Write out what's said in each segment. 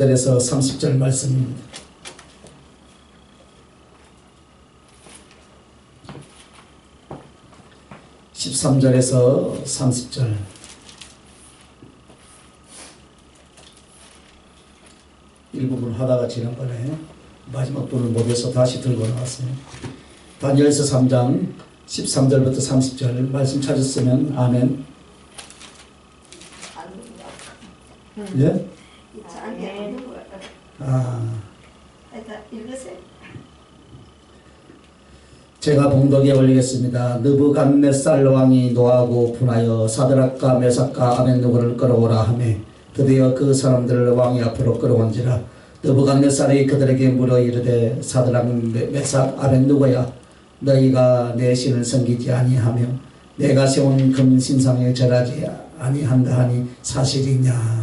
13절에서 30절 말씀입니다. 13절에서 30절. 일부분 하다가 지난번에 마지막 부분을 못해서 다시 들고 나왔어요. 다니엘서 3장 13절부터 30절 말씀 찾았으면 아멘. 예? 제가 봉독에 올리겠습니다. 느부갓네살 왕이 노하고 분하여 사드락과 메삭과 아벤느고를 끌어오라 하며 드디어 그 사람들을 왕이 앞으로 끌어온지라. 느부갓네살이 그들에게 물어 이르되 사드락 메삭 아벤느고야 너희가 내 신을 섬기지 아니하며 내가 세운 금신상에 절하지 아니한다 하니 사실이냐.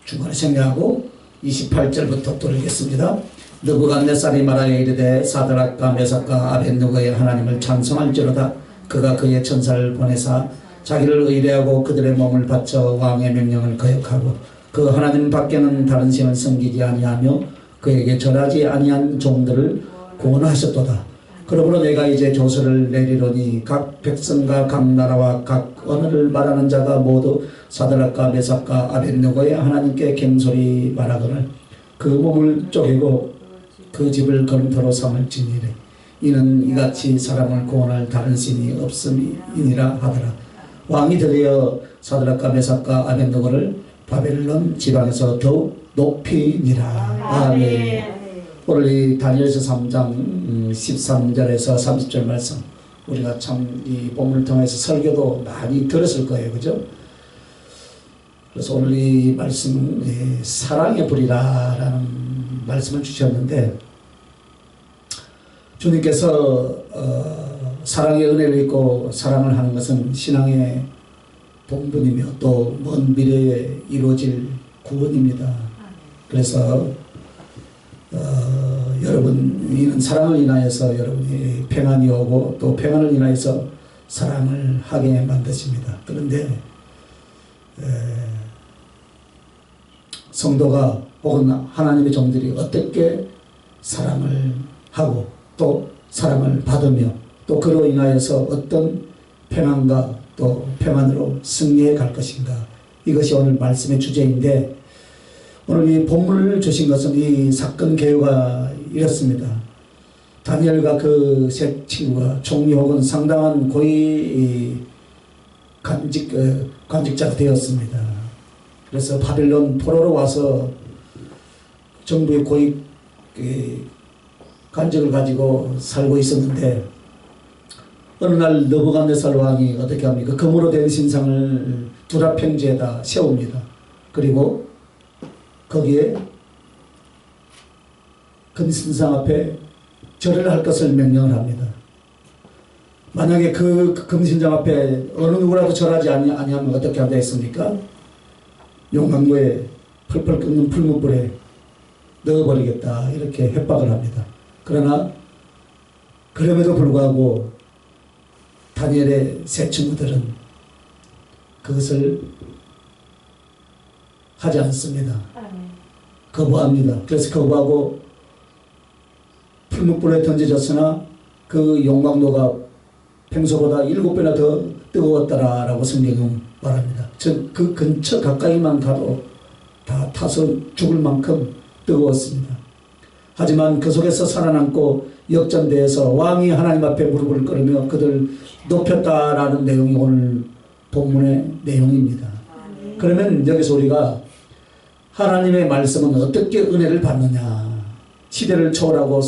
중간에 생략하고 28절부터 또 읽겠습니다. 느부갓네살이 말하여 이르되 사드락과 메삭과 아벤느고의 하나님을 찬송할지로다. 그가 그의 천사를 보내사 자기를 의뢰하고 그들의 몸을 바쳐 왕의 명령을 거역하고 그 하나님 밖에는 다른 신을 섬기지 아니하며 그에게 절하지 아니한 종들을 구원하셨도다. 그러므로 내가 이제 조서를 내리노니 각 백성과 각 나라와 각 언어를 말하는 자가 모두 사드락과 메삭과 아벤느고의 하나님께 갱소리 말하거늘 그 몸을 쪼개고 그 집을 거름토로 삼을지니라. 이는 이같이 사람을 구원할 다른 신이 없음이니라 하더라. 왕이 드디어 사드락과 메삭과 아벤느고를 바벨론 지방에서 더욱 높이니라. 아멘. 오늘 이 다니엘서 3장 13절에서 30절 말씀, 우리가 참 이 본문을 통해서 설교도 많이 들었을 거예요. 그죠? 그래서 오늘 이 말씀, 사랑의 불이라 라는 말씀을 주셨는데, 주님께서 사랑의 은혜를 입고 사랑을 하는 것은 신앙의 본분이며 또 먼 미래에 이루어질 구원입니다. 그래서 여러분, 이는 사랑을 인하여서 여러분이 평안이 오고 또 평안을 인하여서 사랑을 하게 만드십니다. 그런데 성도가 혹은 하나님의 종들이 어떻게 사랑을 하고 또 사랑을 받으며 또 그로 인하여서 어떤 평안과 또 평안으로 승리해 갈 것인가, 이것이 오늘 말씀의 주제인데, 오늘 이 본문을 주신 것은 이 사건 개요가 이렇습니다. 다니엘과 그 세 친구가 총리 혹은 상당한 고위 관직자가 되었습니다. 그래서 바벨론 포로로 와서 정부의 고위 관직을 가지고 살고 있었는데, 어느 날 느부갓네살 왕이 어떻게 합니까? 금으로 된 신상을 두라 평지에다 세웁니다. 그리고 거기에 금신상 앞에 절을 할 것을 명령을 합니다. 만약에 그 금신상 앞에 어느 누구라도 절하지 아니하면 어떻게 한다 했습니까? 용광로에 펄펄 끓는 풀무불에 넣어버리겠다, 이렇게 협박을 합니다. 그러나 그럼에도 불구하고 다니엘의 세 친구들은 그것을 하지 않습니다. 거부합니다. 그래서 거부하고 풀무불에 던져졌으나 그 용광로가 평소보다 7배나 더 뜨거웠더라라고 성경은 말합니다. 즉 그 근처 가까이만 가도 다 타서 죽을 만큼 뜨거웠습니다. 하지만 그 속에서 살아남고 역전대에서 왕이 하나님 앞에 무릎을 꿇으며 그들 높였다라는 내용이 오늘 본문의 내용입니다. 그러면 여기서 우리가 하나님의 말씀은 어떻게 은혜를 받느냐, 시대를 초월하고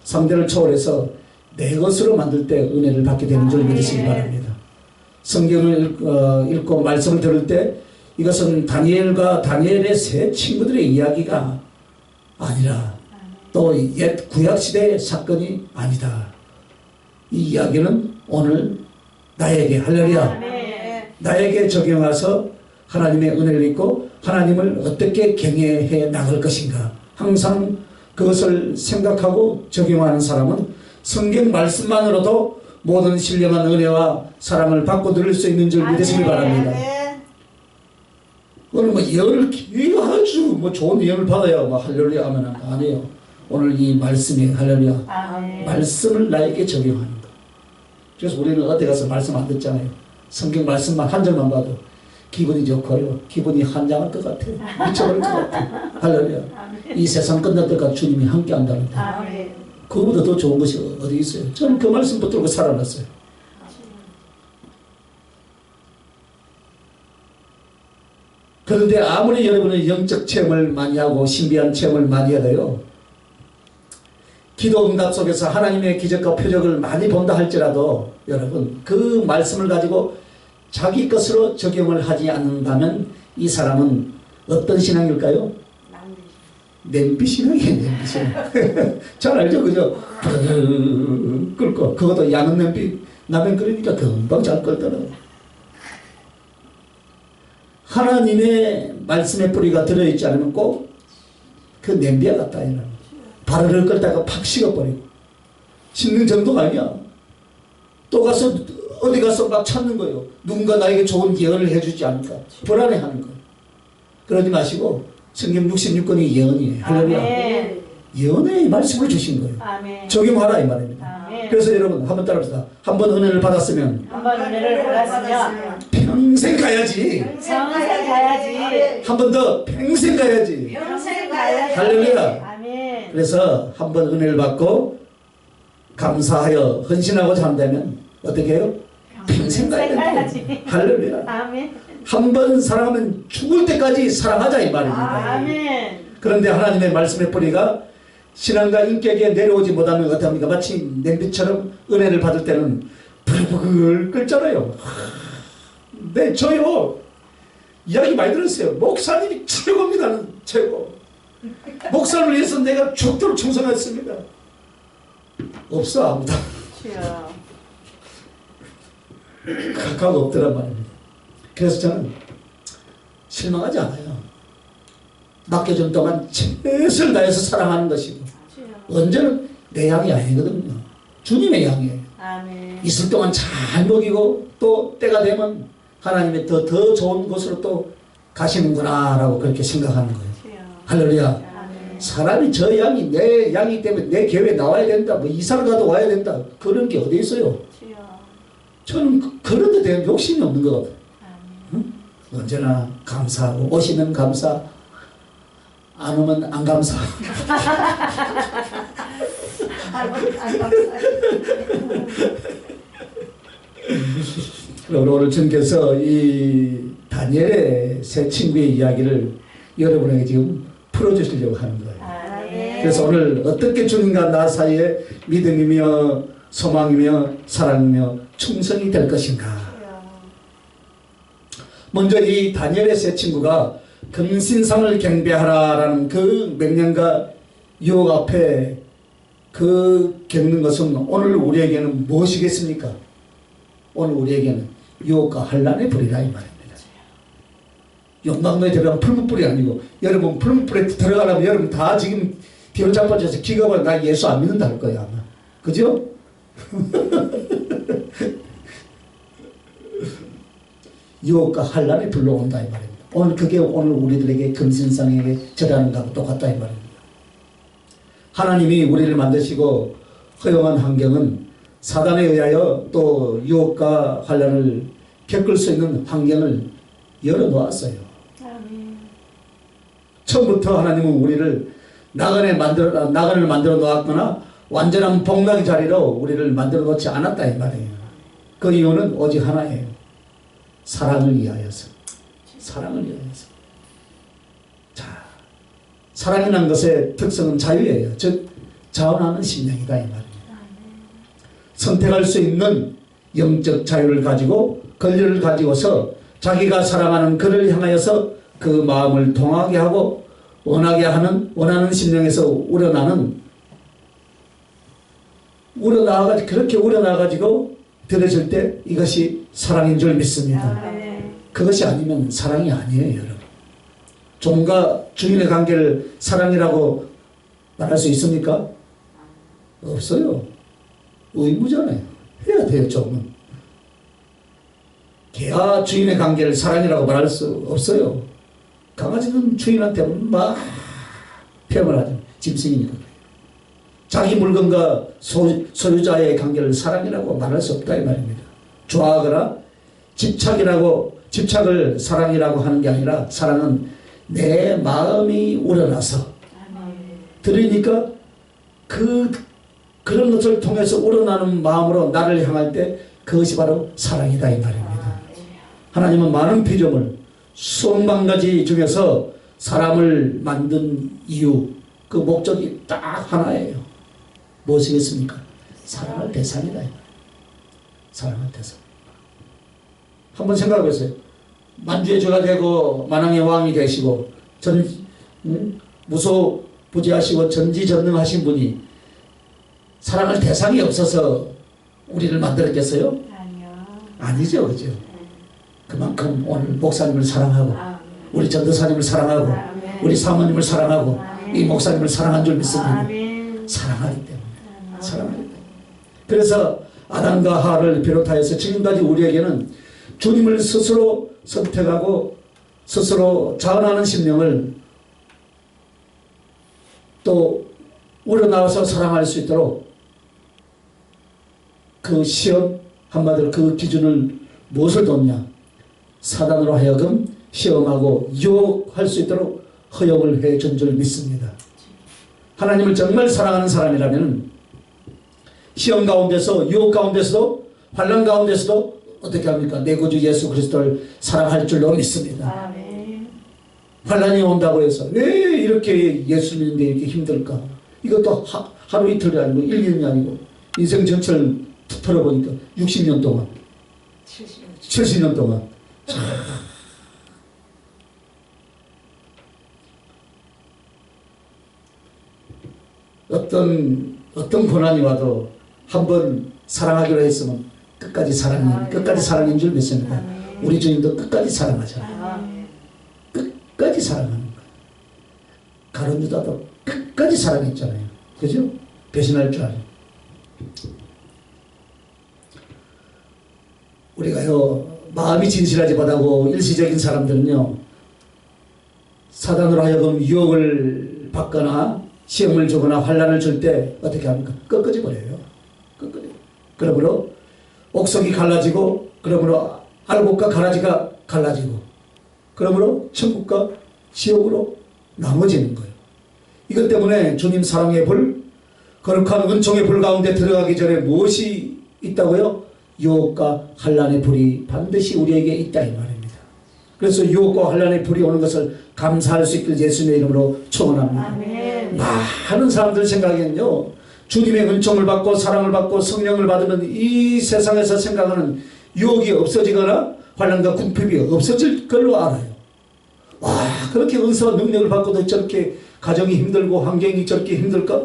상대를 초월해서 내 것으로 만들 때 은혜를 받게 되는 줄 믿으시기 바랍니다. 성경을 읽고 말씀을 들을 때 이것은 다니엘과 다니엘의 세 친구들의 이야기가 아니라 또 옛 구약시대의 사건이 아니다. 이 이야기는 오늘 나에게, 할렐루야, 나에게 적용해서 하나님의 은혜를 입고 하나님을 어떻게 경외해 나갈 것인가, 항상 그것을 생각하고 적용하는 사람은 성경 말씀만으로도 모든 신령한 은혜와 사랑을 받고 누릴 수 있는 줄 믿으시기 바랍니다. 오늘 뭐 예언을 아주 뭐 좋은 예언을 받아야 뭐 할렐루야 하면 아니에요. 오늘 이 말씀이 할렐루야. 아멘. 말씀을 나에게 적용하는 거. 그래서 우리는 어디 가서 말씀 안 듣잖아요. 성경 말씀만 한 절만 봐도 기분이 좋고요. 기분이 한장할 것 같아요. 미쳐버릴 것 같아요. 할렐루야. 이 세상 끝날 때까지 주님이 함께 한다는데 아멘. 그거보다 더 좋은 것이 어디 있어요. 저는 그 말씀 붙들고 살아났어요. 그런데 아무리 여러분은 영적 체험을 많이 하고 신비한 체험을 많이 해도요, 기도 응답 속에서 하나님의 기적과 표적을 많이 본다 할지라도 여러분 그 말씀을 가지고 자기 것으로 적용을 하지 않는다면 이 사람은 어떤 신앙일까요? 냄비 신앙이에요. 냄비 신앙. 잘 알죠, 그죠? 끓고 그것도 양은 냄비 라면 끓이니까 금방 잘 끓더라고요. 하나님의 말씀의 뿌리가 들어있지 않으면 꼭 그 냄비와 같다. 바르르 끓다가 팍 식어버리고 식는 정도가 아니야. 또 가서 어디 가서 막 찾는 거예요. 누군가 나에게 좋은 예언을 해주지 않을까 불안해하는 거예요. 그러지 마시고 성경 66권이 예언이에요. 할렐루야. 예언의 말씀을 주신 거예요. 아멘. 적용하라 이 말입니다. 아멘. 그래서 여러분 한번 따라합시다. 한번 은혜를 받았으면 한번 은혜를 받았으면 평생 가야지. 평생 가야지. 한 번 더 평생 가야지. 평생 가야지. 할렐루야. 아멘. 그래서 한 번 은혜를 받고 감사하여 헌신하고자 한다면 어떻게 해요? 평생 가야 된다. 할렐루야. 아멘. 한 번 사랑하면 죽을 때까지 사랑하자 이 말입니다. 아멘. 그런데 하나님의 말씀의 뿌리가 신앙과 인격에 내려오지 못하면 어떻게 합니까? 마치 냄비처럼 은혜를 받을 때는 부글부글 끓잖아요. 네, 저요. 이야기 많이 들었어요. 목사님이 최고입니다. 최고. 목사를 위해서 내가 죽도록 충성했습니다. 없어, 아무도. 주여. 가까워 없더란 말입니다. 그래서 저는 실망하지 않아요. 맡겨준 동안 최선을 다해서 사랑하는 것이고 언제는 내 양이 아니거든요. 주님의 양이에요. 아멘. 있을 동안 잘 먹이고 또 때가 되면 하나님의 더 좋은 곳으로 또 가시는구나 라고 그렇게 생각하는 거예요. 주여. 할렐루야. 아멘. 사람이 저 양이 내 양이기 때문에 내 교회에 나와야 된다, 뭐 이사를 가도 와야 된다, 그런 게 어디 있어요. 주여. 저는 그런 데 대한 욕심이 없는 것 같아요. 아멘. 언제나 감사하고 오시면 감사, 안 오면 안 감사. 그리고 오늘 주님께서 이 다니엘의 세 친구의 이야기를 여러분에게 지금 풀어주시려고 하는 거예요. 아멘. 그래서 오늘 어떻게 주님과 나 사이에 믿음이며 소망이며 사랑이며 충성이 될 것인가. 먼저 이 다니엘의 세 친구가 금신상을 경배하라라는 그 명령과 유혹 앞에 그 겪는 것은 오늘 우리에게는 무엇이겠습니까? 오늘 우리에게는 유혹과 환난의 불이라 이 말입니다. 용광로에 들어가면 풀무불이 아니고, 여러분 풀무불에 들어가려면 여러분 다 지금 뒤로 자빠져서 기가 막혀 나 예수 안 믿는다 할 거야 아마. 그죠? 유혹과 환난의 불로 온다 이 말입니다. 오늘 그게 오늘 우리들에게 금신상에게 절하는 것하고 똑같다 이 말입니다. 하나님이 우리를 만드시고 허용한 환경은 사단에 의하여 또 유혹과 환난을 겪을 수 있는 환경을 열어놓았어요. 아멘. 처음부터 하나님은 우리를 나간을 만들어 놓았거나 완전한 복락의 자리로 우리를 만들어 놓지 않았다 이 말이에요. 그 이유는 오직 하나예요. 사랑을 위하여서. 사랑을 위하여서. 자, 사랑이라는 것의 특성은 자유예요. 즉 자원하는 심령이다 이 말입니다. 선택할 수 있는 영적 자유를 가지고 권리를 가지고서 자기가 사랑하는 그를 향하여서 그 마음을 통하게 하고 원하는 심령에서 그렇게 우러나가지고 들어질 때 이것이 사랑인 줄 믿습니다. 아멘. 그것이 아니면 사랑이 아니에요, 여러분. 종과 주인의 관계를 사랑이라고 말할 수 있습니까? 없어요. 의무잖아요. 해야 돼요, 종은. 개와 주인의 관계를 사랑이라고 말할 수 없어요. 강아지는 주인한테 막 표현을 하죠. 짐승이니까. 자기 물건과 소유자의 관계를 사랑이라고 말할 수 없다 이 말입니다. 좋아하거나 집착을 사랑이라고 하는 게 아니라 사랑은 내 마음이 우러나서 들으니까 그런 것을 통해서 우러나는 마음으로 나를 향할 때 그것이 바로 사랑이다 이 말입니다. 하나님은 많은 피조물 수억만 가지 중에서 사람을 만든 이유 그 목적이 딱 하나예요. 무엇이겠습니까? 사랑할 대상이다. 사랑할 대상. 한번 생각해 보세요. 만주의 주가 되고 만왕의 왕이 되시고 무소부지하시고 전지전능하신 분이 사랑할 대상이 없어서 우리를 만들었겠어요? 아니요. 아니죠, 그죠? 그만큼 오늘 목사님을 사랑하고 우리 전도사님을 사랑하고 우리 사모님을 사랑하고 이 목사님을 사랑한 줄 믿습니다. 사랑하기 때문에. 사랑하기 때문에. 그래서 아담과 하와를 비롯하여서 지금까지 우리에게는 주님을 스스로 선택하고 스스로 자원하는 심령을 또 우러나와서 사랑할 수 있도록 그 시험 한마디로 그 기준을 무엇을 뒀냐? 사단으로 하여금 시험하고 유혹할 수 있도록 허용을 해준 줄 믿습니다. 하나님을 정말 사랑하는 사람이라면 시험 가운데서 유혹 가운데서도 환난 가운데서도 어떻게 합니까? 내 구주 예수 그리스도를 사랑할 줄로 믿습니다. 환난이 온다고 해서 왜 이렇게 예수 믿는데 이렇게 힘들까? 이것도 하루 이틀이 아니고 1, 2년이 아니고 인생 전체를 털어보니까 60년 동안 70년 동안 어떤 고난이 와도 한번 사랑하기로 했으면 끝까지 사랑인 줄 믿습니다. 우리 주님도 끝까지 사랑하잖아요. 끝까지 사랑하는 거예요. 가룟 유다도 끝까지 사랑했잖아요. 그죠? 배신할 줄 알아요. 우리가요 마음이 진실하지 못하고 일시적인 사람들은요 사단으로 하여금 유혹을 받거나 시험을 주거나 환난을 줄 때 어떻게 합니까? 꺾어져 버려요. 그러므로 옥석이 갈라지고 그러므로 알곡과 가라지가 갈라지고 그러므로 천국과 지옥으로 나눠지는 거예요. 이것 때문에 주님 사랑의 불, 거룩한 은총의 불 가운데 들어가기 전에 무엇이 있다고요? 유혹과 환난의 불이 반드시 우리에게 있다 이 말입니다. 그래서 유혹과 환난의 불이 오는 것을 감사할 수 있길 예수님의 이름으로 축원합니다. 많은 사람들 생각에는요 주님의 은총을 받고 사랑을 받고 성령을 받으면 이 세상에서 생각하는 유혹이 없어지거나 환난과 궁핍이 없어질 걸로 알아요. 와 그렇게 은사와 능력을 받고도 저렇게 가정이 힘들고 환경이 저렇게 힘들까?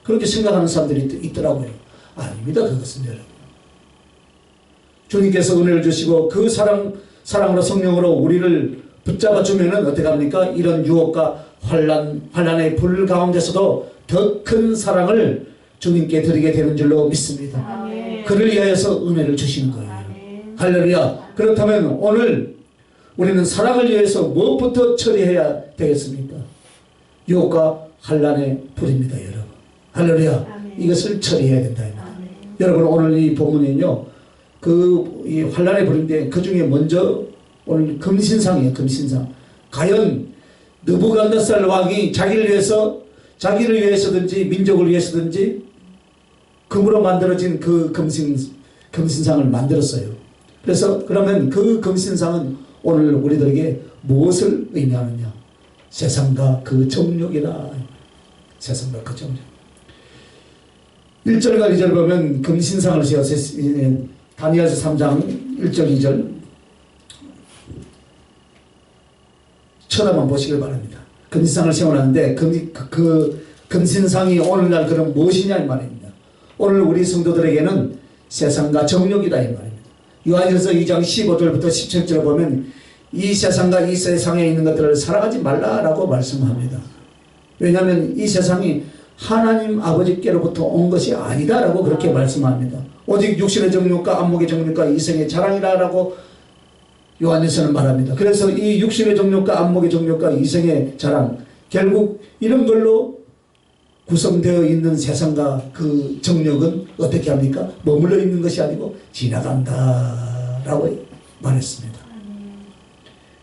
그렇게 생각하는 사람들이 있더라고요. 아닙니다. 그것은 여러분. 주님께서 은혜를 주시고 그 사랑으로 성령으로 우리를 붙잡아 주면은 어떻게 합니까? 이런 유혹과 환난의 불 가운데서도 더 큰 사랑을 주님께 드리게 되는 줄로 믿습니다. 아멘. 그를 위하여서 은혜를 주시는 거예요. 아멘. 할렐루야. 그렇다면 오늘 우리는 사랑을 위해서 무엇부터 처리해야 되겠습니까? 유혹과 환난의 불입니다, 여러분. 할렐루야. 아멘. 이것을 처리해야 된다. 여러분 오늘 이 본문은요. 이 환난의 불인데 그 중에 먼저 오늘 금신상이에요. 금신상. 과연 느부갓네살 왕이 자기를 위해서든지 민족을 위해서든지 금으로 만들어진 그 금신상을 만들었어요. 그래서 그러면 그 금신상은 오늘 우리들에게 무엇을 의미하느냐? 세상과 그 정욕이다. 세상과 그 정욕. 1절과 2절 보면 금신상을 세워서 다니엘서 3장 1절 2절 쳐다만 보시길 바랍니다. 금신상을 세워놨는데 그 금신상이 오늘날 그럼 무엇이냐 이 말입니다. 오늘 우리 성도들에게는 세상과 정욕이다 이 말입니다. 요한일서 2장 15절부터 17절 보면 이 세상과 이 세상에 있는 것들을 사랑하지 말라라고 말씀합니다. 왜냐하면 이 세상이 하나님 아버지께로부터 온 것이 아니다라고 그렇게 말씀합니다. 오직 육신의 정욕과 안목의 정욕과 이생의 자랑이라고 요한에서는 말합니다. 그래서 이 육신의 정욕과 안목의 정욕과 이생의 자랑, 결국 이런 걸로 구성되어 있는 세상과 그 정욕은 어떻게 합니까? 머물러 있는 것이 아니고 지나간다라고 말했습니다.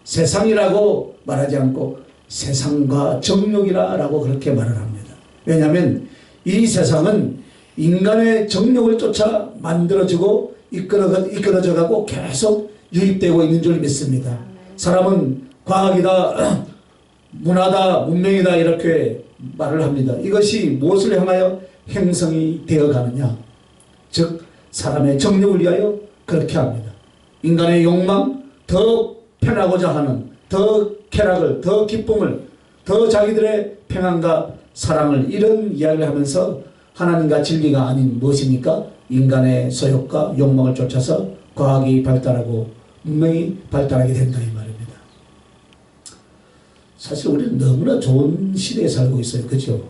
세상이라고 말하지 않고 세상과 정욕이라고 그렇게 말을 합니다. 왜냐하면 이 세상은 인간의 정욕을 쫓아 만들어지고 이끌어져 가고 계속 유입되고 있는 줄 믿습니다. 사람은 과학이다, 문화다, 문명이다 이렇게 말을 합니다. 이것이 무엇을 향하여 형성이 되어 가느냐, 즉 사람의 정욕을 위하여 그렇게 합니다. 인간의 욕망, 더 편하고자 하는, 더 쾌락을, 더 기쁨을, 더 자기들의 평안과 사랑을, 이런 이야기를 하면서 하나님과 진리가 아닌 무엇입니까? 인간의 소욕과 욕망을 쫓아서 과학이 발달하고 문명이 발달하게 된다 이 말입니다. 사실 우리는 너무나 좋은 시대에 살고 있어요. 그렇죠?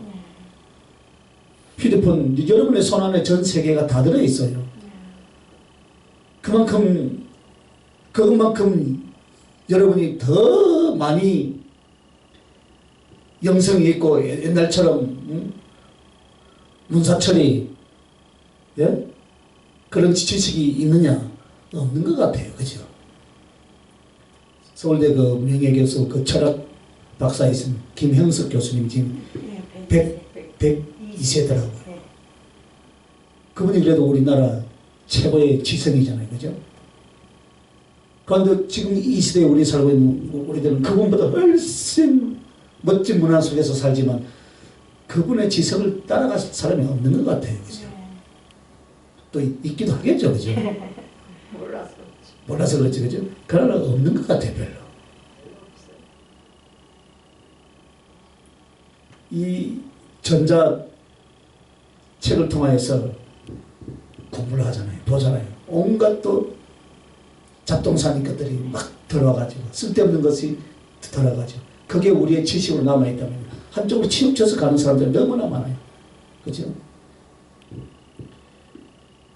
휴대폰 여러분의 손안에 전 세계가 다 들어있어요. 그만큼 여러분이 더 많이 영성이 있고 옛날처럼 문사처리, 예? 그런 지식이 있느냐? 없는 것 같아요. 그죠? 서울대 그 명예교수 그 철학 박사이신 김형석 교수님 지금 102세더라고요. 그분이 그래도 우리나라 최고의 지성이잖아요. 그죠? 그런데 지금 이 시대에 우리 살고 있는 우리들은 그분보다 훨씬 멋진 문화 속에서 살지만 그분의 지성을 따라갈 사람이 없는 것 같아요. 그죠? 또 있기도 하겠죠. 그죠? 몰라서 그렇지. 그죠? 그러나 없는 것 같아요. 별로. 이 전자 책을 통하여서 공부를 하잖아요. 보잖아요. 온갖 또 잡동사니 것들이 막 들어와가지고 쓸데없는 것이 들어가지고 그게 우리의 지식으로 남아있다면 한쪽으로 치우쳐서 가는 사람들이 너무나 많아요. 그렇죠?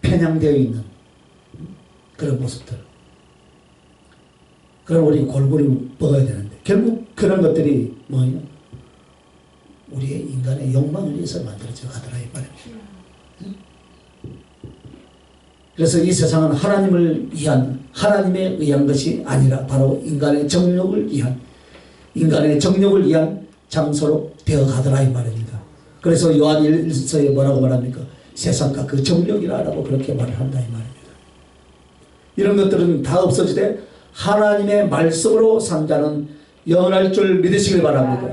편향되어 있는 그런 모습들. 그럼 우리 골고루 먹어야 되는데 결국 그런 것들이 뭐예요? 우리의 인간의 욕망을 위해서 만들어져 가더라 이 말입니다. 그래서 이 세상은 하나님을 위한, 하나님에 의한 것이 아니라 바로 인간의 정욕을 위한 장소로 되어 가더라 이 말입니다. 그래서 요한 1서에 뭐라고 말합니까? 세상과 그 정욕이라고 그렇게 말을 한다 이 말입니다. 이런 것들은 다 없어지되 하나님의 말씀으로 산 자는 영원할 줄 믿으시길 바랍니다.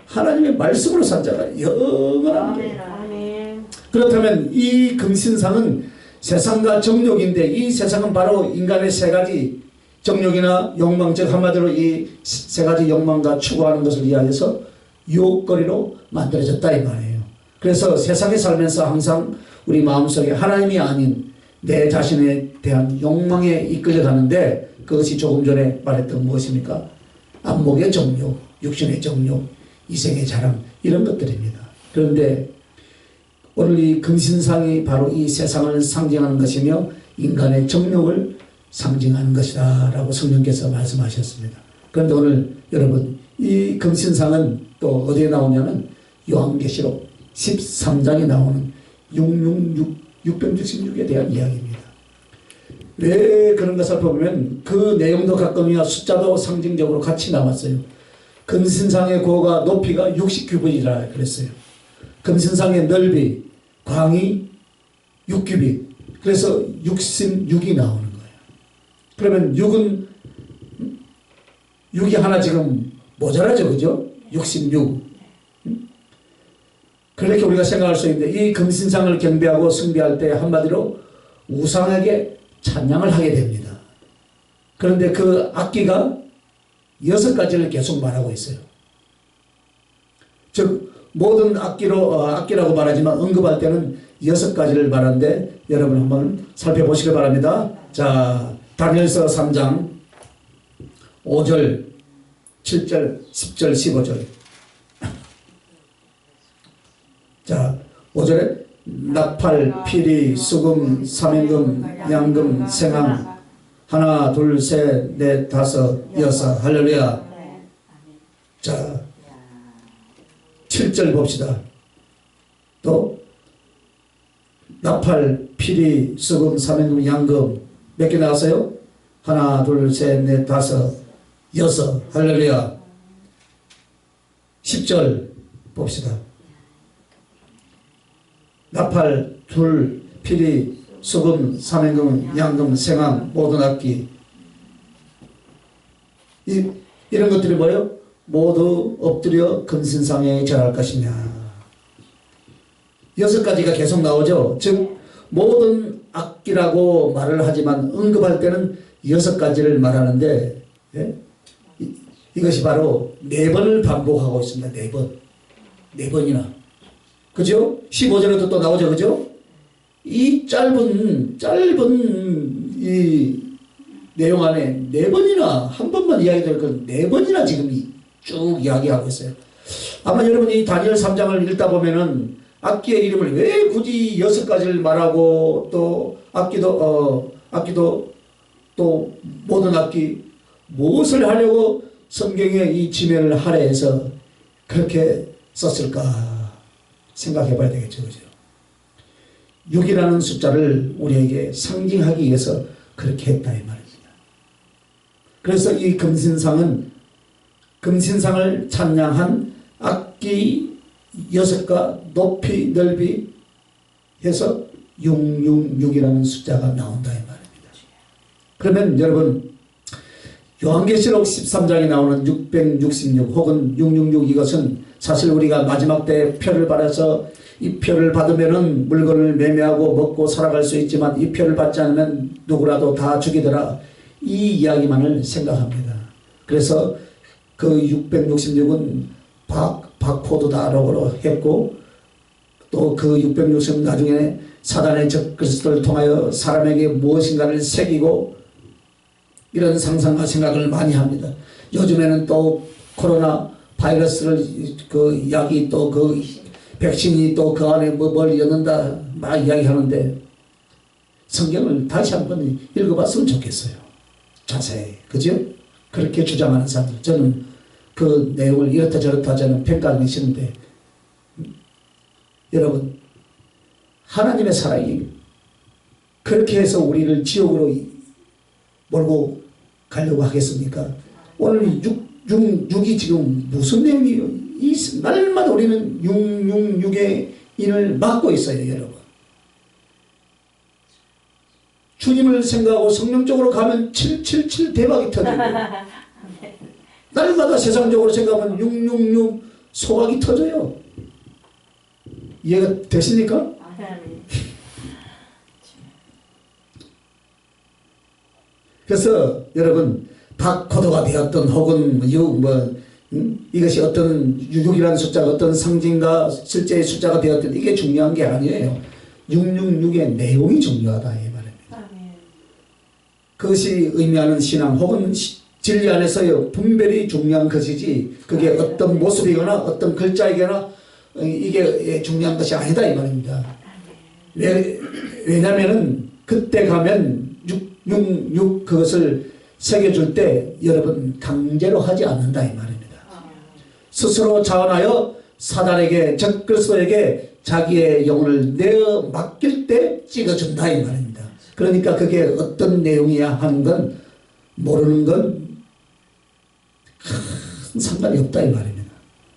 하나님의 말씀으로 산 자가 영원합니다. 그렇다면 이 금신상은 세상과 정욕인데 이 세상은 바로 인간의 세 가지 정욕이나 욕망, 즉 한마디로 이 세 가지 욕망과 추구하는 것을 위하여서 유혹거리로 만들어졌다 이 말이에요. 그래서 세상에 살면서 항상 우리 마음속에 하나님이 아닌 내 자신에 대한 욕망에 이끌려가는데 그것이 조금 전에 말했던 무엇입니까? 안목의 정욕, 육신의 정욕, 이생의 자랑 이런 것들입니다. 그런데 오늘 이 금신상이 바로 이 세상을 상징하는 것이며 인간의 정욕을 상징하는 것이다 라고 성령께서 말씀하셨습니다. 그런데 오늘 여러분 이 금신상은 또 어디에 나오냐면 요한계시록 13장에 나오는 666에 대한 이야기입니다. 왜 그런가 살펴보면 그 내용도 가끔이나 숫자도 상징적으로 같이 나왔어요. 금신상의 고가 높이가 60규빗이라 그랬어요. 금신상의 넓이, 광이 6규빗. 그래서 66이 나오는 거예요. 그러면 6이 하나 지금 모자라죠. 그죠? 66. 그렇게 우리가 생각할 수 있는데 이 금신상을 경배하고 숭배할 때 한마디로 우상에게 찬양을 하게 됩니다. 그런데 그 악기가 6가지를 계속 말하고 있어요. 즉 모든 악기라고 말하지만 언급할 때는 6가지를 말하는데 여러분 한번 살펴보시기 바랍니다. 자, 다니엘서 3장 5절, 7절, 10절, 15절. 자, 5절에 나팔, 피리, 수금, 삼임금, 양금, 생황 하나, 둘, 셋, 넷, 다섯, 여섯. 할렐루야. 네. 자, 7절 봅시다. 또 나팔, 피리, 수금, 사명금, 양금 몇 개 나왔어요? 하나, 둘, 셋, 넷, 다섯, 여섯. 할렐루야. 10절 봅시다. 나팔, 둘, 피리, 수금, 사명금, 양금, 생황, 모든 악기. 이런 것들이 뭐예요? 모두 엎드려 금신상에 절할 것이냐. 6가지가 계속 나오죠. 즉 모든 악기라고 말을 하지만 언급할 때는 6가지를 말하는데, 예? 이것이 바로 4번을 반복하고 있습니다. 4번. 4번이나. 그죠? 15절에도 또 나오죠. 그죠? 이 짧은 이 내용 안에 4번이나, 한 번만 이야기될 건 4번이나 지금 쭉 이야기하고 있어요. 아마 여러분이 다니엘 3장을 읽다 보면은 악기의 이름을 왜 굳이 6가지를 말하고, 또 악기도 또 모든 악기 무엇을 하려고 성경에 이 지면을 할애해서 그렇게 썼을까 생각해 봐야 되겠죠. 그죠? 6이라는 숫자를 우리에게 상징하기 위해서 그렇게 했다 이 말입니다. 그래서 이 금신상을 찬양한 악기 6과 높이 넓이 해서 666이라는 숫자가 나온다 이 말입니다. 그러면 여러분 요한계시록 13장에 나오는 666 혹은 666 이것은 사실 우리가 마지막 때 표를 받아서 이 표를 받으면은 물건을 매매하고 먹고 살아갈 수 있지만 이 표를 받지 않으면 누구라도 다 죽이더라, 이 이야기만을 생각합니다. 그래서 그 666은 바코드다라고 했고, 또 그 660 나중에 사단의 적그리스도를 통하여 사람에게 무엇인가를 새기고, 이런 상상과 생각을 많이 합니다. 요즘에는 또 코로나 바이러스를 그 약이 또 그 백신이 또 그 안에 뭘 였는다 막 이야기하는데, 성경을 다시 한번 읽어봤으면 좋겠어요. 자세히. 그죠? 그렇게 주장하는 사람들. 저는 그 내용을 이렇다 저렇다 저는 평가하기 싫은데, 여러분 하나님의 사랑이 그렇게 해서 우리를 지옥으로 몰고 가려고 하겠습니까? 오늘 6이 지금 무슨 내용이에요? 이 날마다 우리는 666의 인을 맡고 있어요. 여러분 주님을 생각하고 성령적으로 가면 777 대박이 터지고, 날마다 세상적으로 생각하면 666 소각이 터져요. 이해가 되십니까? 그래서 여러분 바코드가 되었던 혹은 이것이 어떤 6이라는 숫자가 어떤 상징과 실제의 숫자가 되었던 이게 중요한 게 아니에요. 666의 내용이 중요하다 이 말입니다. 그것이 의미하는 신앙 혹은 진리 안에서의 분별이 중요한 것이지, 그게 어떤 모습이거나 어떤 글자이거나 이게 중요한 것이 아니다 이 말입니다. 왜냐면은 그때 가면 666 그것을 새겨줄 때 여러분 강제로 하지 않는다 이 말입니다. 스스로 자원하여 사단에게 적그리스도에게 자기의 영혼을 내어 맡길 때 찍어준다 이 말입니다. 그러니까 그게 어떤 내용이야 하는 건 모르는 건 큰 상관이 없다 이 말입니다.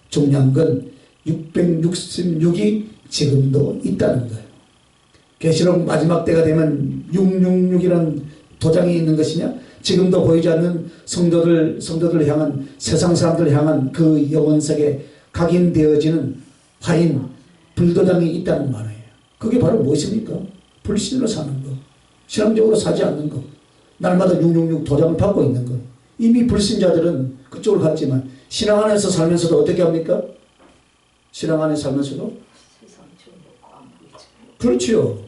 중요한 건 666이 지금도 있다는 거예요. 계시록 마지막 때가 되면 666이라는 도장이 있는 것이냐? 지금도 보이지 않는 성도들을 향한, 세상 사람들을 향한 그 영혼색에 각인되어지는 화인 불도장이 있다는 말이에요. 그게 바로 무엇입니까? 불신으로 사는 거, 신앙적으로 사지 않는 거, 날마다 666 도장을 받고 있는 거. 이미 불신자들은 그쪽으로 갔지만 신앙 안에서 살면서도 어떻게 합니까? 신앙 안에 살면서도 그렇지요.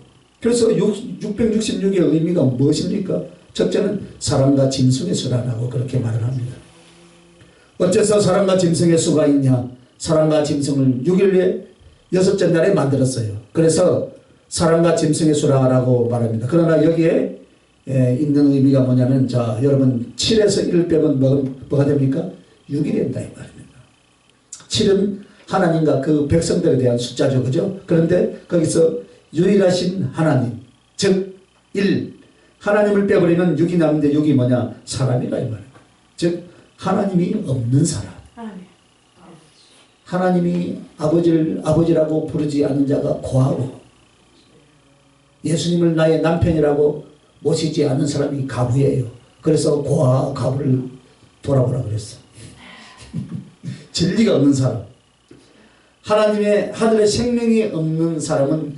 그래서 666의 의미가 무엇입니까? 첫째는 사랑과 짐승의 수라라고 그렇게 말을 합니다. 어째서 사랑과 짐승의 수가 있냐? 사랑과 짐승을 6일에 6째 날에 만들었어요. 그래서 사랑과 짐승의 수라라고 말합니다. 그러나 여기에 있는 의미가 뭐냐면, 자, 여러분, 7에서 1을 빼면 뭐가 됩니까? 6이 된다, 이 말입니다. 7은 하나님과 그 백성들에 대한 숫자죠. 그죠? 그런데 거기서 유일하신 하나님, 즉, 1. 하나님을 빼버리면 6이 남는데 6이 뭐냐? 사람이라 이 말입니다. 즉, 하나님이 없는 사람. 아멘. 하나님이 아버지를 아버지라고 부르지 않는 자가 고아고, 예수님을 나의 남편이라고 모시지 않는 사람이 가부예요. 그래서 고아 가부를 돌아보라 그랬어. 진리가 없는 사람, 하나님의 하늘의 생명이 없는 사람은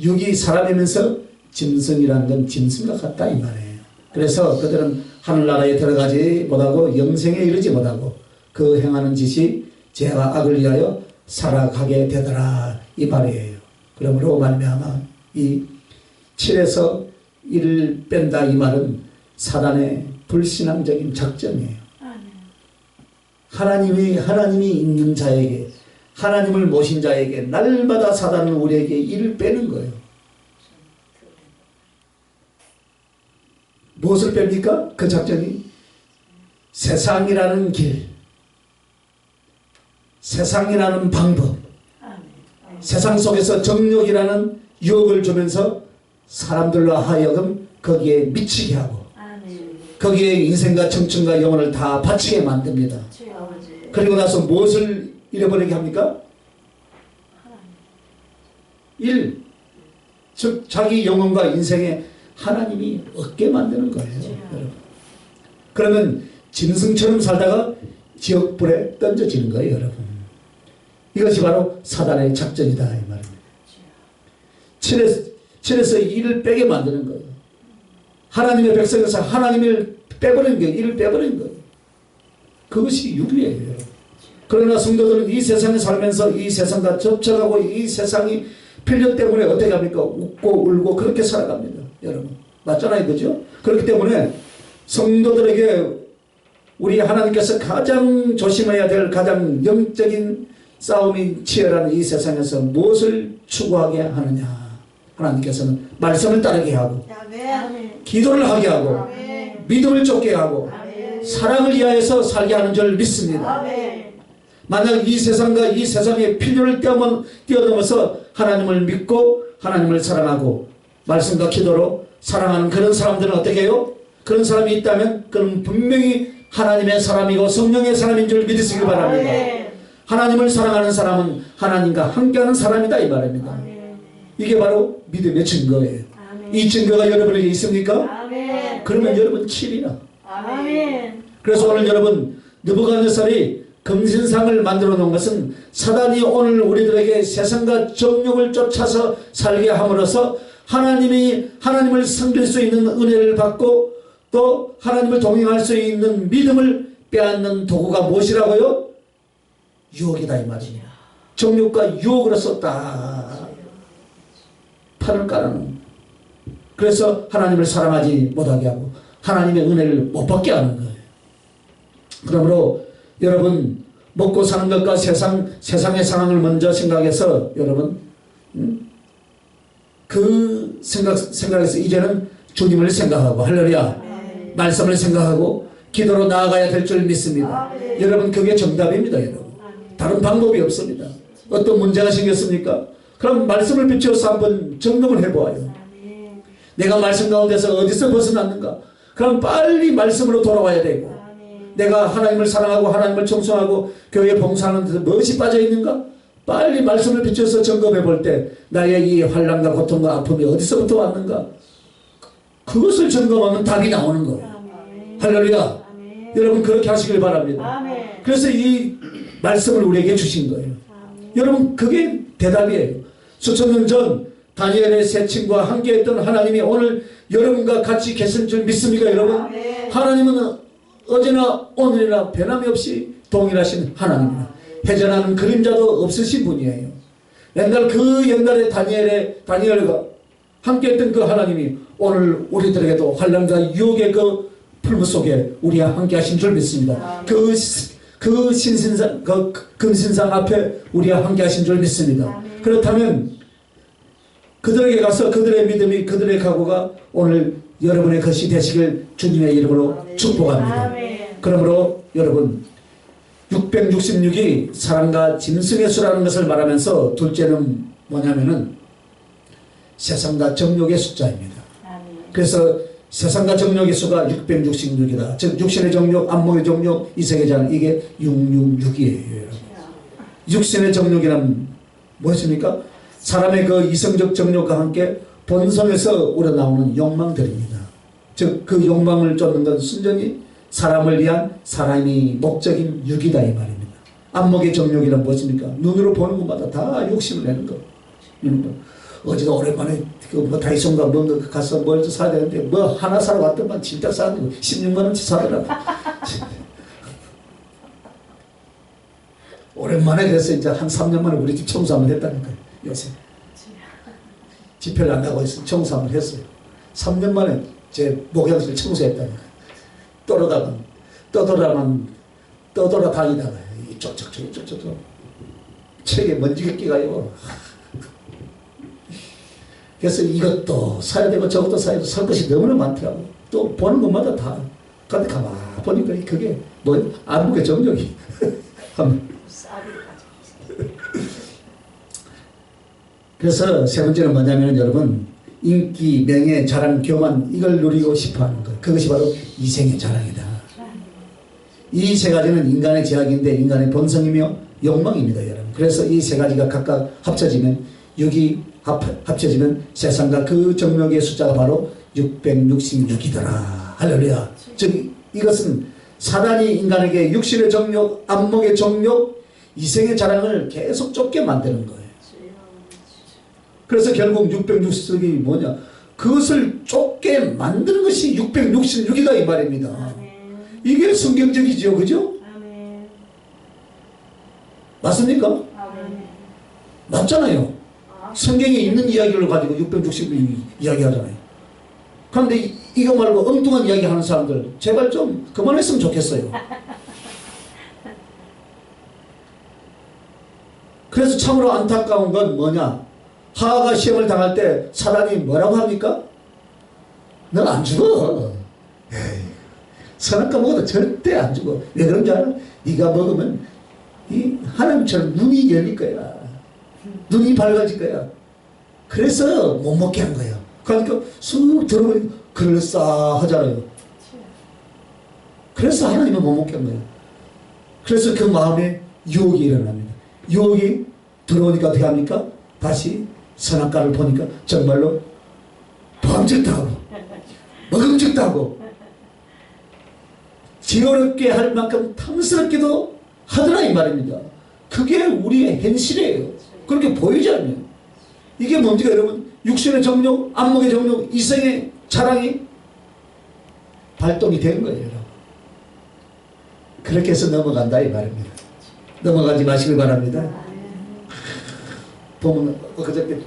육이 사람이면서 짐승이라는 건 짐승과 같다 이 말이에요. 그래서 그들은 하늘나라에 들어가지 못하고 영생에 이르지 못하고 그 행하는 짓이 죄와 악을 위하여 살아가게 되더라 이 말이에요. 그러므로 말미암아 이 7에서 1을 뺀다 이 말은 사단의 불신앙적인 작전이에요. 하나님이 있는 자에게, 하나님을 모신 자에게 날마다 사단은 우리에게 1을 빼는 거예요. 무엇을 뺍니까? 그 작전이 세상이라는 길, 세상이라는 방법, 세상 속에서 정욕이라는 유혹을 주면서 사람들로 하여금 거기에 미치게 하고 거기에 인생과 청춘과 영혼을 다 바치게 만듭니다. 그리고 나서 무엇을 잃어버리게 합니까? 1. 즉 자기 영혼과 인생에 하나님이 없게 만드는 거예요. 여러분. 그러면 짐승처럼 살다가 지옥불에 던져지는 거예요. 여러분. 이것이 바로 사단의 작전이다 이 말입니다. 7에서 1을 빼게 만드는 거예요. 하나님의 백성에서 하나님을 빼버리는 거예요. 1을 빼버리는 거예요. 그것이 육이에요. 여러분. 그러나 성도들은 이 세상에 살면서 이 세상과 접촉하고 이 세상이 필요 때문에 어떻게 합니까? 웃고 울고 그렇게 살아갑니다. 여러분. 맞잖아요. 그죠? 그렇기 때문에 성도들에게 우리 하나님께서 가장 조심해야 될 가장 영적인 싸움이 치열한 이 세상에서 무엇을 추구하게 하느냐. 하나님께서는 말씀을 따르게 하고 기도를 하게 하고 믿음을 쫓게 하고 사랑을 위하여서 살게 하는 줄 믿습니다. 만약 이 세상과 이 세상의 필요를 뛰어넘어서 하나님을 믿고 하나님을 사랑하고 말씀과 기도로 사랑하는 그런 사람들은 어떻게 해요? 그런 사람이 있다면 그는 분명히 하나님의 사람이고 성령의 사람인 줄 믿으시기 바랍니다. 하나님을 사랑하는 사람은 하나님과 함께하는 사람이다 이 말입니다. 이게 바로 믿음의 증거예요. 이 증거가 여러분에게 있습니까? 그러면 여러분 7이라. 그래서 오늘 여러분 느부갓네살이 금신상을 만들어 놓은 것은 사단이 오늘 우리들에게 세상과 정욕을 쫓아서 살게 함으로써 하나님을 섬길 수 있는 은혜를 받고 또 하나님을 동행할 수 있는 믿음을 빼앗는 도구가 무엇이라고요? 유혹이다 이 말이에요. 정욕과 유혹으로서 딱 판을 깔아놓은. 그래서 하나님을 사랑하지 못하게 하고 하나님의 은혜를 못 받게 하는 거예요. 그러므로 여러분 먹고 사는 것과 세상의 상황을 먼저 생각해서 여러분 그 생각에서 이제는 주님을 생각하고 할렐루야 말씀을 생각하고 기도로 나아가야 될 줄 믿습니다. 여러분 그게 정답입니다. 여러분 다른 방법이 없습니다. 어떤 문제가 생겼습니까? 그럼 말씀을 비추어서 한번 점검을 해보아요. 내가 말씀 가운데서 어디서 벗어났는가? 그럼 빨리 말씀으로 돌아와야 되고 내가 하나님을 사랑하고 하나님을 청소하고 교회 봉사하는 데서 무엇이 빠져있는가? 빨리 말씀을 비춰서 점검해 볼 때 나의 이 환난과 고통과 아픔이 어디서부터 왔는가? 그것을 점검하면 답이 나오는 거예요. 할렐루야. 여러분 그렇게 하시길 바랍니다. 그래서 이 말씀을 우리에게 주신 거예요. 여러분 그게 대답이에요. 수천 년 전 다니엘의 세 친구와 함께했던 하나님이 오늘 여러분과 같이 계신 줄 믿습니까 여러분? 하나님은 어제나 오늘이나 변함이 없이 동일하신 하나님입니다. 회전하는 그림자도 없으신 분이에요. 옛날에 다니엘과 함께했던 그 하나님이 오늘 우리들에게도 환난과 유혹의 그 풀무 속에 우리와 함께하신 줄 믿습니다. 그 신신상, 그 금신상 앞에 우리와 함께하신 줄 믿습니다. 그렇다면 그들에게 가서 그들의 믿음이 그들의 각오가 오늘 여러분의 것이 되시길 주님의 이름으로 아멘. 축복합니다. 아멘. 그러므로 여러분 666이 사랑과 짐승의 수라는 것을 말하면서 둘째는 뭐냐면은 세상과 정욕의 숫자입니다. 아멘. 그래서 세상과 정욕의 수가 666이다. 즉 육신의 정욕, 안목의 정욕, 이색의 자는 이게 666이에요. 육신의 정욕이란 무엇입니까? 사람의 그 이성적 정욕과 함께 본성에서 우러나오는 욕망들입니다. 즉 그 욕망을 쫓는 건 순전히 사람을 위한 사람이 목적인 육이다 이 말입니다. 안목의 정욕이란 무엇입니까? 눈으로 보는 것마다 다 욕심을 내는 거. 이런 거. 어제도 오랜만에 그 다이소인가 뭔가 가서 뭘 사야 되는데 뭐 하나 사러 왔더만 진짜 싸고 16만 원치 사더라고. 오랜만에 그래서 이제 한 3년 만에 우리 집 청소 한번 했다니까요. 요새 집회를 안 가고 있어 청소 한번 했어요. 3년 만에 제 목욕실 청소했다니까요. 떠돌아다니다가 이쪽 책에 먼지가 끼가요. 그래서 이것도 사야 되고 저것도 사야 되고 살 것이 너무나 많더라고. 또 보는 것마다 다. 근데 가만 보니까 그게 뭐 안목의 정력이. 그래서 세 번째는 뭐냐면 여러분 인기, 명예, 자랑, 교만 이걸 누리고 싶어하는 것. 그것이 바로 이생의 자랑이다. 이 세 가지는 인간의 제약인데 인간의 본성이며 욕망입니다, 여러분. 그래서 이 세 가지가 각각 합쳐지면 6이 합쳐지면 세상과 그 정욕의 숫자가 바로 666이더라. 할렐루야. 즉 이것은 사단이 인간에게 육신의 정욕, 안목의 정욕, 이생의 자랑을 계속 쫓게 만드는 거예요. 그래서 결국 666이 뭐냐? 그것을 쫓게 만드는 것이 666이다 이 말입니다. 아멘. 이게 성경적이죠, 그죠? 아멘. 맞습니까? 아멘. 맞잖아요. 성경에 있는 이야기를 가지고 666 이야기하잖아요. 그런데 이거 말고 엉뚱한 이야기 하는 사람들 제발 좀 그만했으면 좋겠어요. 그래서 참으로 안타까운 건 뭐냐? 하하가 시험을 당할 때 사단이 뭐라고 합니까? 넌 안 죽어. 에이, 선악과 먹어도 절대 안 죽어. 왜 그런 줄 알아? 네가 먹으면 이 하나님처럼 눈이 열릴 거야. 눈이 밝아질 거야. 그래서 못 먹게 한 거예요. 그러니까 쑥 들어보니까 그럴싸하잖아요. 그래서 하나님은 못 먹게 한 거예요. 그래서 그 마음에 유혹이 일어납니다. 유혹이 들어오니까 어떻게 합니까? 다시 선악과를 보니까 정말로 범죄도 하고 먹음직도 하고 지어렵게 할 만큼 탐스럽게도 하더라 이 말입니다. 그게 우리의 현실이에요. 그렇게 보이지 않아요. 이게 뭡니까 여러분? 육신의 정욕, 안목의 정욕, 이성의 자랑이 발동이 된 거예요. 여러분. 그렇게 해서 넘어간다 이 말입니다. 넘어가지 마시길 바랍니다. 보면 그저께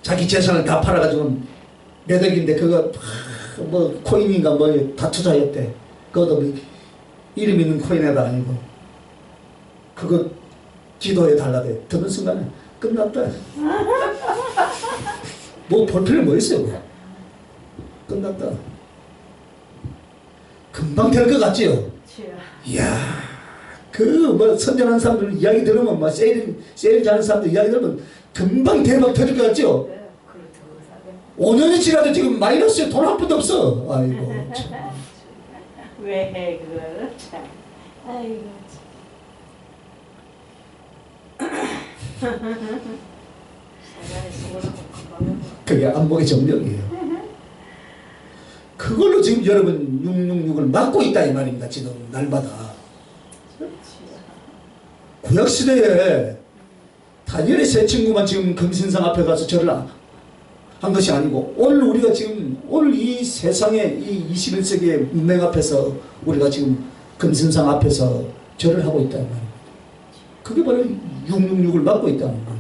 자기 재산을 다 팔아가지고 몇 억인데 그거 뭐 코인인가 뭐 다 투자했대. 그것도 뭐 이름 있는 코인에도 아니고 그거 기도해 달라대. 듣는 순간에 끝났다. 뭐 볼 필요 뭐 있어요. 그거. 끝났다. 금방 될 것 같지요? 이야. 그 뭐 선전하는 사람들 이야기 들으면 막 세일 잘하는 사람들 이야기 들으면 금방 대박 터질 것 같죠? 5년이 지나도 지금 마이너스에 돈 한 푼도 없어. 아이고 참. 왜 그걸 참. 아이고 그게 안목의 정력이에요. 그걸로 지금 여러분 666을 막고 있다 이 말입니다. 지금 날마다. 구약시대에 다니엘의 세 친구만 지금 금신상 앞에 가서 절을 한 것이 아니고 오늘 우리가 지금 오늘 이 세상의 이 21세기의 문명 앞에서 우리가 지금 금신상 앞에서 절을 하고 있다는 말입니다. 그게 바로 666을 막고 있다는 거예요.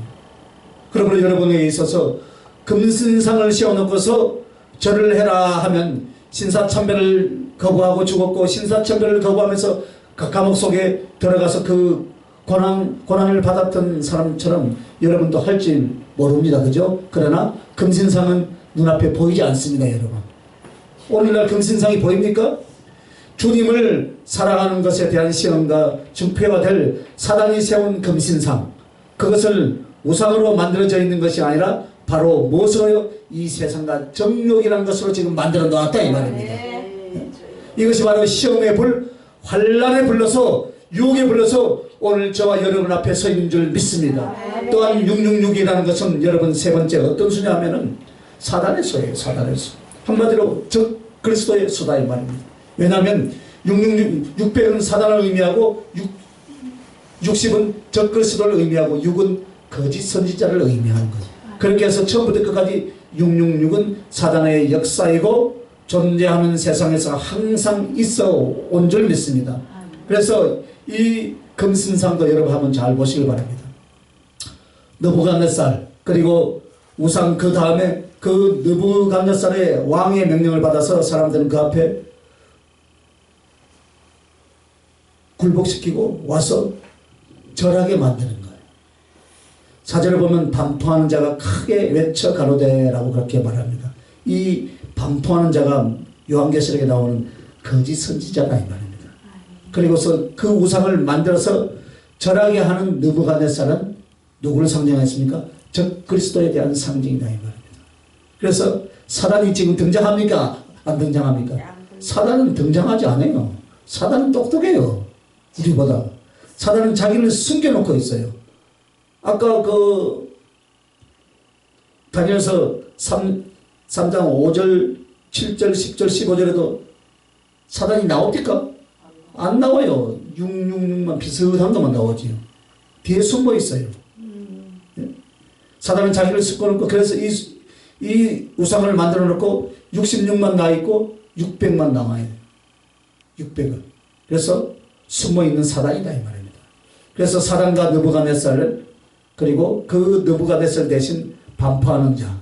그러므로 여러분에게 있어서 금신상을 세워놓고서 절을 해라 하면 신사참배를 거부하고 죽었고 신사참배를 거부하면서 그 감옥 속에 들어가서 그 고난을 받았던 사람처럼 여러분도 할지 모릅니다. 그죠? 그러나 금신상은 눈앞에 보이지 않습니다, 여러분. 오늘날 금신상이 보입니까? 주님을 사랑하는 것에 대한 시험과 증표가 될 사단이 세운 금신상, 그것을 우상으로 만들어져 있는 것이 아니라 바로 무엇으로요? 이 세상과 정욕이라는 것으로 지금 만들어 놓았다 이 말입니다. 이것이 바로 시험의 불, 환란에 불러서 유혹에 불러서 오늘 저와 여러분 앞에 서 있는 줄 믿습니다. 또한 666이라는 것은 여러분 세 번째 어떤 수냐 하면은 사단의 수예요. 사단의 수. 한마디로 적 그리스도의 수다 이 말입니다. 왜냐하면 600은 사단을 의미하고 60은 적 그리스도를 의미하고 6은 거짓 선지자를 의미하는 거죠. 그렇게 해서 처음부터 끝까지 666은 사단의 역사이고 존재하는 세상에서 항상 있어 온 줄 믿습니다. 그래서 이 금신상도 여러분 한번 잘 보시길 바랍니다. 느부갓네살 그리고 우상 그 다음에 그 느부갓네살의 왕의 명령을 받아서 사람들은 그 앞에 굴복시키고 와서 절하게 만드는 거예요. 사절을 보면 반포하는 자가 크게 외쳐 가로되라고 그렇게 말합니다. 이 반포하는 자가 요한계시록에 나오는 거짓 선지자가 이 말입니다. 그리고서 그 우상을 만들어서 절하게 하는 느부갓네살은 누구를 상징했습니까? 적 그리스도에 대한 상징이다 이 말입니다. 그래서 사단이 지금 등장합니까? 안 등장합니까? 사단은 등장하지 않아요. 사단은 똑똑해요. 우리보다. 사단은 자기를 숨겨놓고 있어요. 아까 그 다니엘서 3장 5절 7절 10절 15절에도 사단이 나옵니까? 안 나와요. 666만 비슷한 것만 나오지요. 뒤에 숨어 있어요. 예? 사단은 자기를 숨겨놓고 그래서 이 우상을 만들어 놓고 66만 나 있고 600만 나와요. 600은. 그래서 숨어 있는 사단이다 이 말입니다. 그래서 사단과 느부갓네살을 그리고 그 느부갓네살 대신 반포하는 자,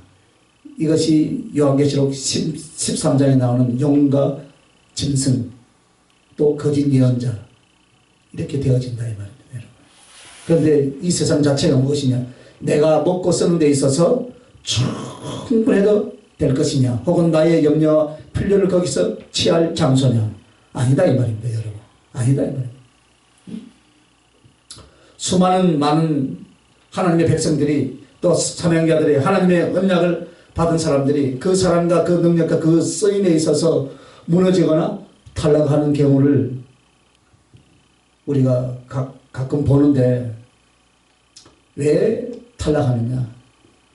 이것이 요한계시록 13장에 나오는 용과 짐승 또 거짓 예언자 이렇게 되어진다 이 말입니다. 여러분. 그런데 이 세상 자체가 무엇이냐? 내가 먹고 쓰는 데 있어서 충분해도 될 것이냐? 혹은 나의 염려와 필요를 거기서 취할 장소냐? 아니다 이 말입니다. 여러분. 아니다 이 말입니다. 수많은 많은 하나님의 백성들이 또 사명자들이 하나님의 언약을 받은 사람들이 그 사람과 그 능력과 그 쓰임에 있어서 무너지거나 탈락하는 경우를 우리가 가끔 보는데 왜 탈락하느냐?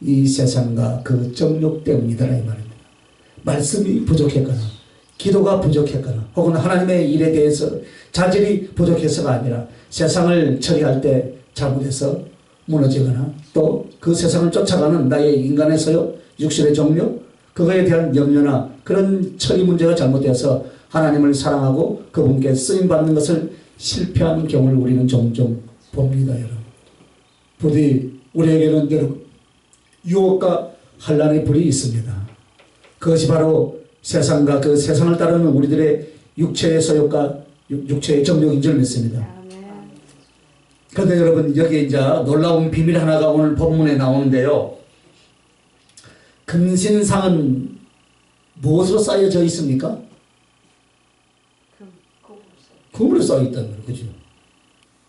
이 세상과 그 정욕 때문이더라 이 말입니다. 말씀이 부족했거나 기도가 부족했거나 혹은 하나님의 일에 대해서 자질이 부족해서가 아니라 세상을 처리할 때 잘못해서 무너지거나 또 그 세상을 쫓아가는 나의 인간에서요 육신의 정욕 그거에 대한 염려나 그런 처리 문제가 잘못돼서 하나님을 사랑하고 그분께 쓰임받는 것을 실패하는 경우를 우리는 종종 봅니다. 여러분. 부디 우리에게는 여러분 유혹과 환란의 불이 있습니다. 그것이 바로 세상과 그 세상을 따르는 우리들의 육체의 소욕과 육체의 정욕인 줄 믿습니다. 그런데 여러분 여기 이제 놀라운 비밀 하나가 오늘 본문에 나오는데요. 금신상은 무엇으로 쌓여져 있습니까? 금으로 쌓여 있다는 거예요. 그죠?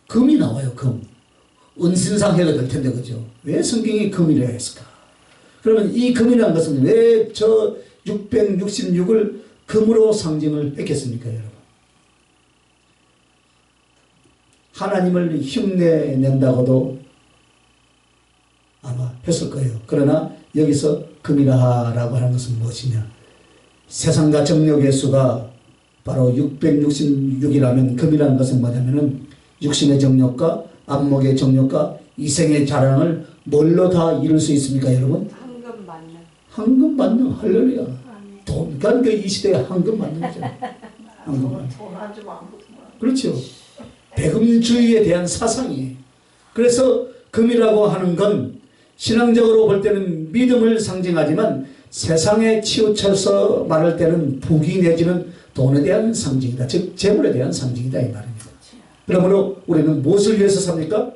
금이 나와요. 금. 은신상 해가 될 텐데 그죠? 왜 성경이 금이라 했을까? 그러면 이 금이라는 것은 왜 저 666을 금으로 상징을 했겠습니까, 여러분? 하나님을 흉내낸다고도 아마 했을 거예요. 그러나 여기서 금이라고 하는 것은 무엇이냐? 세상과 정욕의 수가 바로 666이라면 금이라는 것은 뭐냐면은 육신의 정욕과 안목의 정욕과 이생의 자랑을 뭘로 다 이룰 수 있습니까, 여러분? 황금 만능. 황금 만능, 할렐루야. 돈, 그러니까 이 시대에 황금 만능이죠. 황금 만능. 그렇죠. 배금주의에 대한 사상이에요. 그래서 금이라고 하는 건 신앙적으로 볼 때는 믿음을 상징하지만 세상에 치우쳐서 말할 때는 부귀 내지는 돈에 대한 상징이다. 즉 재물에 대한 상징이다 이 말입니다. 그러므로 우리는 무엇을 위해서 삽니까?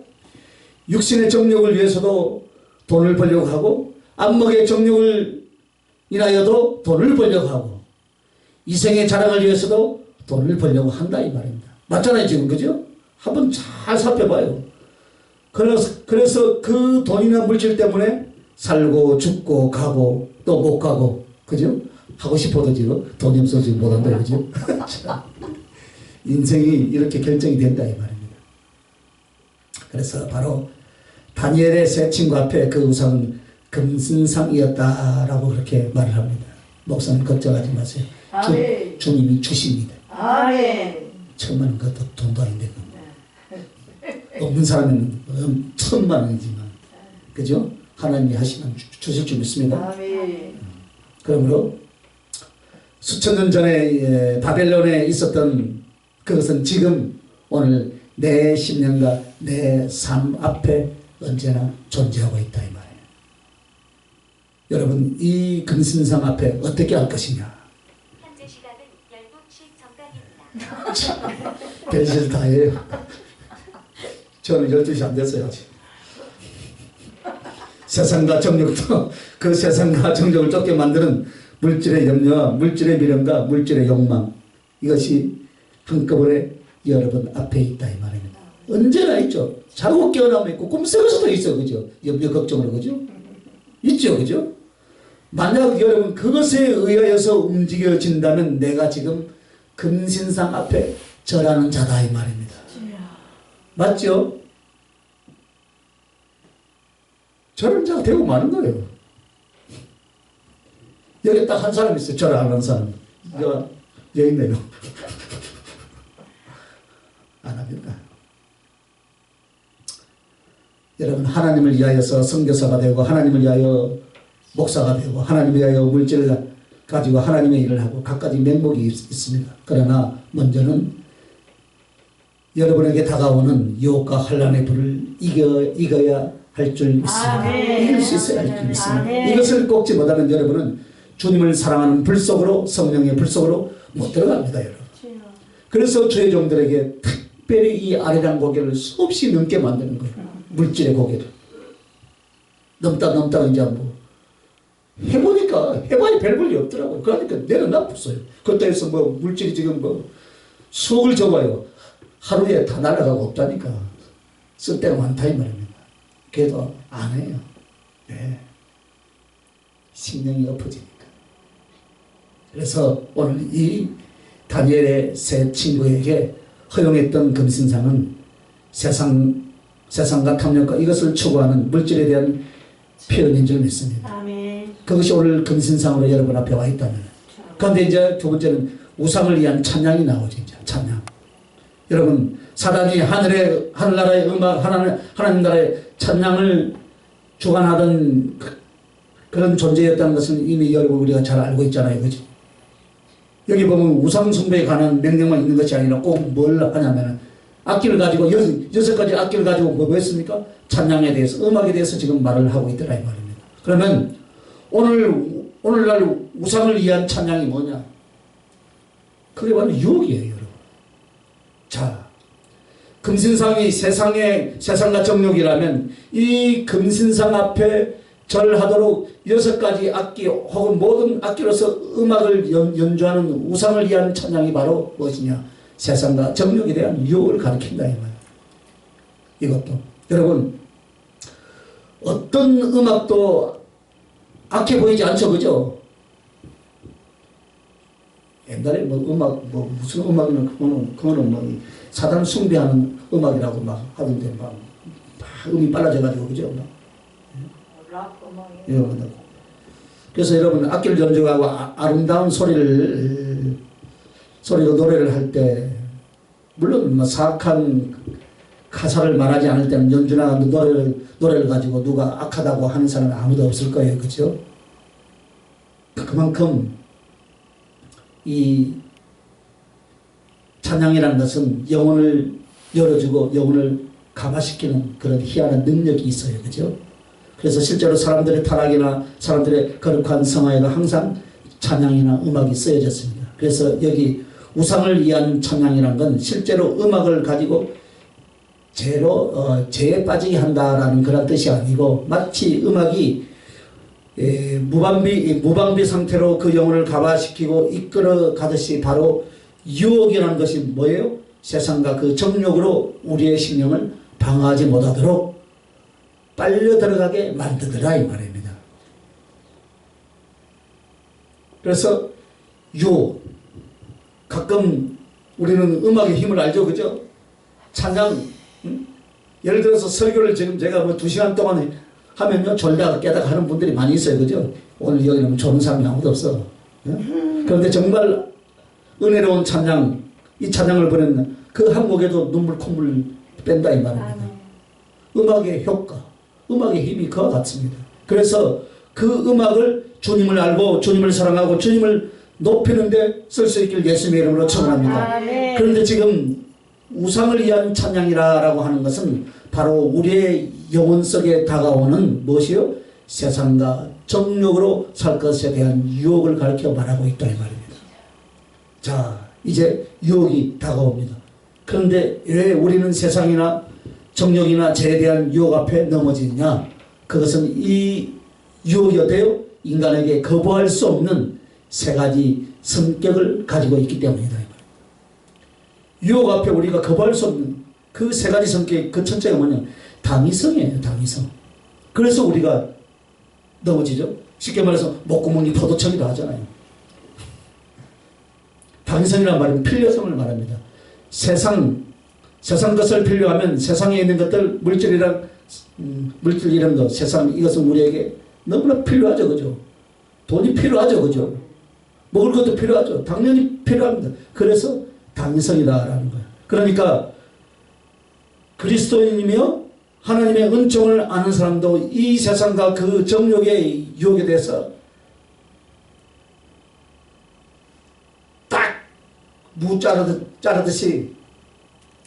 육신의 정욕을 위해서도 돈을 벌려고 하고 안목의 정욕을 인하여도 돈을 벌려고 하고 이생의 자랑을 위해서도 돈을 벌려고 한다 이 말입니다. 맞잖아요 지금 그죠? 한번 잘 살펴봐요. 그래서 그 돈이나 물질 때문에 살고 죽고 가고 또 못 가고 그죠? 하고 싶어도 지금 돈이 없어서 지금 못한다 그죠? 인생이 이렇게 결정이 된다 이 말입니다. 그래서 바로 다니엘의 세 친구 앞에 그 우상은 금신상이었다라고 그렇게 말을 합니다. 목사님 걱정하지 마세요. 주님이 주십니다. 아멘. 천만 원 그것도 돈도 아닌데 없는 사람은 천만 원이지만 그죠? 하나님이 하시면 주실 줄 믿습니다. 아멘. 그러므로 수천 년 전에 바벨론에 있었던 그것은 지금 오늘 내 심령과 내 삶 앞에 언제나 존재하고 있다 이 말이에요. 여러분 이 금신상 앞에 어떻게 할 것이냐. 현재 시각은 12시 정각입니다. 별짓을 다 해요. 저는 12시 안 됐어요 아직. 세상과 정욕도 그 세상과 정욕을 쫓게 만드는 물질의 염려와 물질의 미련과 물질의 욕망 이것이 한꺼번에 여러분 앞에 있다 이 말입니다. 언제나 있죠. 자고 깨어나면 있고 꿈속에서도 있어 그죠? 염려 걱정으로 그죠? 있죠 그죠? 만약 여러분 그것에 의하여서 움직여진다면 내가 지금 금신상 앞에 절하는 자다 이 말입니다. 맞죠? 절하는 자가 되고 마는 거예요. 여기 딱 한 사람 있어요. 절 안 하는 사람. 여기 있네요. 안 합니다. 여러분 하나님을 위하여서 선교사가 되고 하나님을 위하여 목사가 되고 하나님을 위하여 물질을 가지고 하나님의 일을 하고 각가지 명목이 있습니다. 그러나 먼저는 여러분에게 다가오는 유혹과 환난의 불을 이겨야 할 줄 믿습니다. 이길 수 있어야 할 줄 믿습니다. 이것을 꺾지 못하면 여러분은 주님을 사랑하는 불 속으로 성령의 불 속으로 못 들어갑니다. 여러분. 그래서 주의 종들에게 특별히 이 아리랑 고개를 수없이 넘게 만드는 거예요. 물질의 고개를. 넘다 이제 뭐 해보니까 해봐야 별 볼이 없더라고요. 그러니까 내려놔봤어요. 그것도 해서 뭐 물질이 지금 뭐 수억을 줘봐요. 하루에 다 날아가고 없다니까. 쓸 때가 많다 이 말입니다. 그래도 안 해요. 네. 신령이 엎어지니까. 그래서 오늘 이 다니엘의 세 친구에게 허용했던 금신상은 세상과 탐욕과 이것을 추구하는 물질에 대한 표현인 줄 믿습니다. 아멘. 그것이 오늘 금신상으로 여러분 앞에 와 있다면. 그런데 이제 두 번째는 우상을 위한 찬양이 나오죠. 이제 찬양. 여러분 사단이 하늘나라의 음악 하나님 나라의 찬양을 주관하던 그런 존재였다는 것은 이미 여러분 우리가 잘 알고 있잖아요. 그죠? 여기 보면 우상 숭배에 관한 명령만 있는 것이 아니라 꼭 뭘 하냐면 악기를 가지고 여섯 가지 악기를 가지고 뭐 했습니까? 찬양에 대해서 음악에 대해서 지금 말을 하고 있더라 이 말입니다. 그러면 오늘날 우상을 위한 찬양이 뭐냐? 그게 바로 유혹이에요, 여러분. 자, 금신상이 세상과 정욕이라면 이 금신상 앞에 절하도록 6가지 악기 혹은 모든 악기로서 음악을 연주하는 우상을 위한 찬양이 바로 무엇이냐? 세상과 정욕에 대한 유혹을 가리킨다 이 말이에요. 이것도 여러분 어떤 음악도 악해 보이지 않죠, 그죠? 옛날에 뭐 음악 무슨 음악이면 그거는 뭐 사단 숭배하는 음악이라고 막 하던데 막 음이 빨라져가지고 그죠? 예, 그래서 여러분 악기를 연주하고 아름다운 소리로 노래를 할 때 물론 뭐 사악한 가사를 말하지 않을 때는 연주나 노래를 가지고 누가 악하다고 하는 사람은 아무도 없을 거예요, 그렇죠? 그만큼 이 찬양이라는 것은 영혼을 열어주고 영혼을 감화시키는 그런 희한한 능력이 있어요, 그렇죠? 그래서 실제로 사람들의 타락이나 사람들의 거룩한 성화에도 항상 찬양이나 음악이 쓰여졌습니다. 그래서 여기 우상을 위한 찬양이라는 건 실제로 음악을 가지고 죄에 빠지게 한다라는 그런 뜻이 아니고 마치 음악이 무방비 상태로 그 영혼을 가화시키고 이끌어 가듯이 바로 유혹이라는 것이 뭐예요? 세상과 그 정욕으로 우리의 심령을 방어하지 못하도록 빨려 들어가게 만들더라 이 말입니다. 그래서 유혹, 가끔 우리는 음악의 힘을 알죠, 그죠? 찬양, 예를 들어서 설교를 지금 제가 뭐 2시간 동안 하면요 졸다가 깨다가 하는 분들이 많이 있어요, 그죠? 오늘 여기는 좋은 사람이 아무도 없어. 그런데 정말 은혜로운 찬양, 이 찬양을 부르는 그 한 곡에도 눈물 콧물 뺀다 이 말입니다. 음악의 효과, 음악의 힘이 그와 같습니다. 그래서 그 음악을 주님을 알고 주님을 사랑하고 주님을 높이는데 쓸 수 있길 예수님의 이름으로 축원합니다. 그런데 지금 우상을 위한 찬양이라고 하는 것은 바로 우리의 영혼 속에 다가오는 무엇이요? 세상과 정욕으로 살 것에 대한 유혹을 가르쳐 말하고 있다 이 말입니다. 자, 이제 유혹이 다가옵니다. 그런데 왜 우리는 세상이나 정욕이나 죄에 대한 유혹 앞에 넘어지냐? 그것은 이 유혹이 어때요? 인간에게 거부할 수 없는 세 가지 성격을 가지고 있기 때문이다. 유혹 앞에 우리가 거부할 수 없는 그 세 가지 성격, 그 첫째가 뭐냐? 당위성이에요, 당위성. 그래서 우리가 넘어지죠. 쉽게 말해서 목구멍이 포도청이라 하잖아요. 당위성이라는 말은 필요성을 말합니다. 세상 것을 필요하면 세상에 있는 것들, 물질 이런 거, 세상, 이것은 우리에게 너무나 필요하죠, 그죠? 돈이 필요하죠, 그죠? 먹을 것도 필요하죠. 당연히 필요합니다. 그래서 당위성이다라는 거예요. 그러니까 그리스도인이며 하나님의 은총을 아는 사람도 이 세상과 그 정욕의 유혹에 대해서 딱 무 자르듯이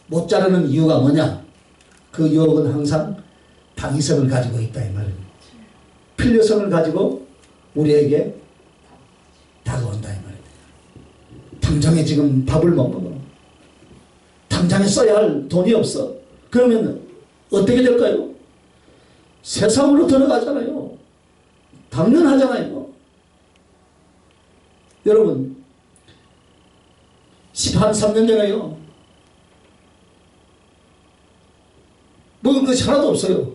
못 자르는 이유가 뭐냐? 그 유혹은 항상 당위성을 가지고 있다 이 말입니다. 필요성을 가지고 우리에게 다가온다 이 말입니다. 당장에 지금 밥을 못 먹어. 당장에 써야 할 돈이 없어. 그러면 어떻게 될까요? 세상으로 들어가잖아요. 당연하잖아요. 여러분, 한 3년 전에요. 먹을 것이 하나도 없어요.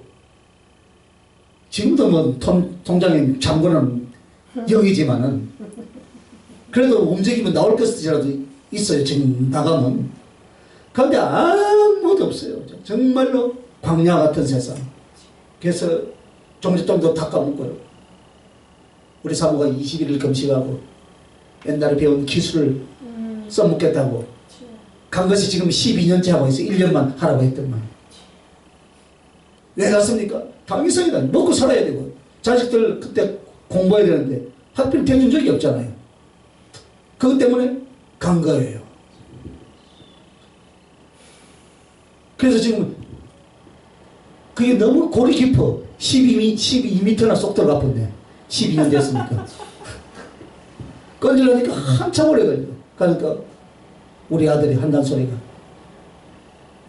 지금도 뭐 통장에 잔고는 0이지만은 그래도 움직이면 나올 것이라도 있어요. 지금 나가면. 그런데 아무도 없어요. 정말로 광야 같은 세상. 그래서 종잣돈도 다 까먹고요. 우리 사모가 21일 금식하고 옛날에 배운 기술을 써먹겠다고 간 것이 지금 12년째 하고 있어요. 1년만 하라고 했더만. 왜 갔습니까? 당위성이다. 먹고 살아야 되고 자식들 그때 공부해야 되는데 하필 대준 적이 없잖아요. 그것 때문에 간 거예요. 그래서 지금 그게 너무 골이 깊어. 12m나 쏙 들어가 버렸네. 12년 됐으니까. 건지려니까 한참 오래 걸려. 그러니까 우리 아들이 한단 소리가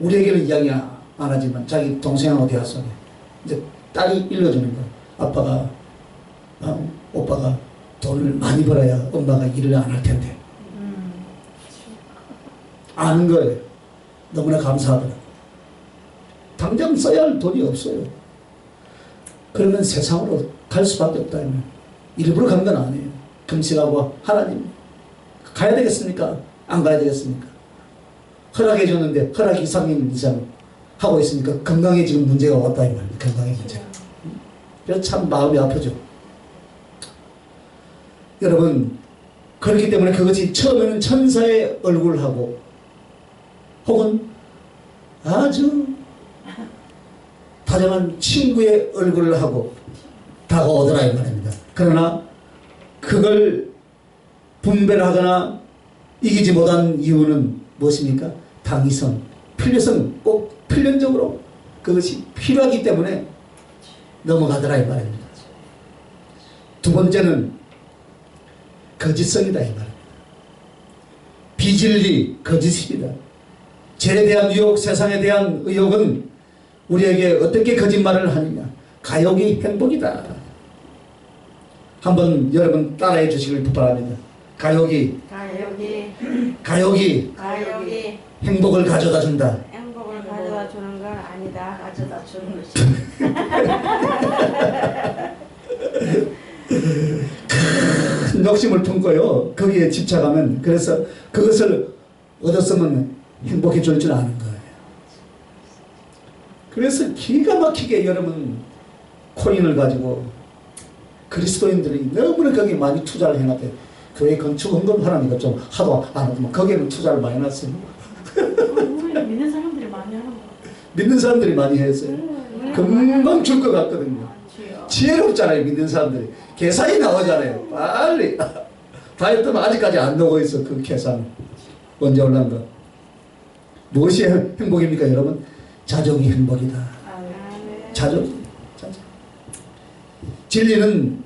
우리에게는 이야기 안 하지만 자기 동생하고 대화 속에 이제 딸이 읽어주는 거야. 아빠가 오빠가 돈을 많이 벌어야 엄마가 일을 안 할 텐데. 아는 거예요. 너무나 감사하더라고. 당장 써야 할 돈이 없어요. 그러면 세상으로 갈 수밖에 없다. 일부러 간 건 아니에요. 금식하고 하나님 가야 되겠습니까? 안 가야 되겠습니까? 허락해 줬는데 허락 이상인 이상 하고 있으니까 건강에 지금 문제가 왔다 이 말이에요. 건강에 문제가. 그래서 참 마음이 아프죠. 여러분, 그렇기 때문에 그것이 처음에는 천사의 얼굴하고 혹은 아주 다정한 친구의 얼굴을 하고 다가오더라 이 말입니다. 그러나 그걸 분별하거나 이기지 못한 이유는 무엇입니까? 당위성, 필요성, 꼭 필연적으로 그것이 필요하기 때문에 넘어가더라 이 말입니다. 두 번째는 거짓성이다 이 말입니다. 비진리, 거짓입니다. 죄에 대한 유혹, 세상에 대한 의혹은 우리에게 어떻게 거짓말을 하느냐? 가욕이 행복이다. 한번 여러분 따라해 주시길 바랍니다. 가요기 가요기 행복을 가져다 준다. 행복을 가져다 주는 건 아니다. 가져다 주는 것이. 큰 욕심을 품고요. 거기에 집착하면 그래서 그것을 얻었으면 행복해질 줄 아는 거예요. 그래서 기가 막히게 여러분 코인을 가지고 그리스도인들이 너무나 거기 많이 투자를 해놨대요. 교회 건축 헌금 하라니까 좀 하도 안 하고 거기에는 투자를 많이 놨어요. 우리 믿는 사람들이 많이 하는 거. 믿는 사람들이 많이 했어요. 금방 줄 것 같거든요. 지혜롭잖아요. 믿는 사람들이 계산이 나오잖아요. 빨리 다 했더니 아직까지 안 나오고 있어. 그 계산 언제 올란가. 무엇이 행복입니까 여러분? 자족이 행복이다. 자족. 진리는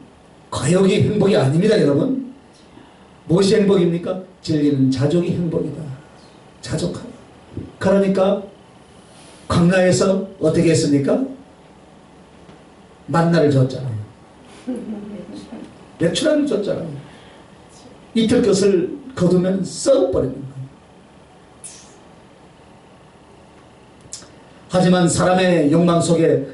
과욕이 행복이 아닙니다 여러분. 무엇이 행복입니까? 진리는 자족이 행복이다. 자족하다. 그러니까 광야에서 어떻게 했습니까? 만나를 줬잖아요. 메추라를 줬잖아요. 이틀 것을 거두면 썩어버리는 거예요. 하지만 사람의 욕망 속에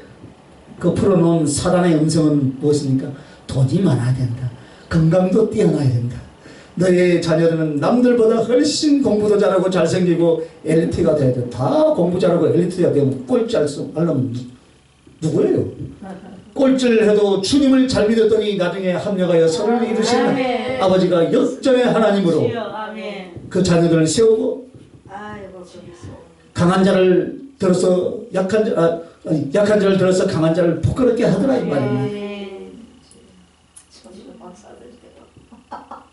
그 풀어놓은 사단의 음성은 무엇입니까? 돈이 많아야 된다. 건강도 뛰어나야 된다. 너의 자녀들은 남들보다 훨씬 공부도 잘하고 잘생기고 엘리트가 돼야 돼. 다 공부 잘하고 엘리트가 되면 꼴찌할 수 알려면 누구예요? 꼴찌를 해도 주님을 잘 믿었더니 나중에 합력하여 선을 이루시는 아멘. 아버지가 역전의 하나님으로 아멘. 그 자녀들을 세우고 아이고 강한 자를 들어서 약한 자를 들어서 강한 자를 부끄럽게 하더라 이 말입니다.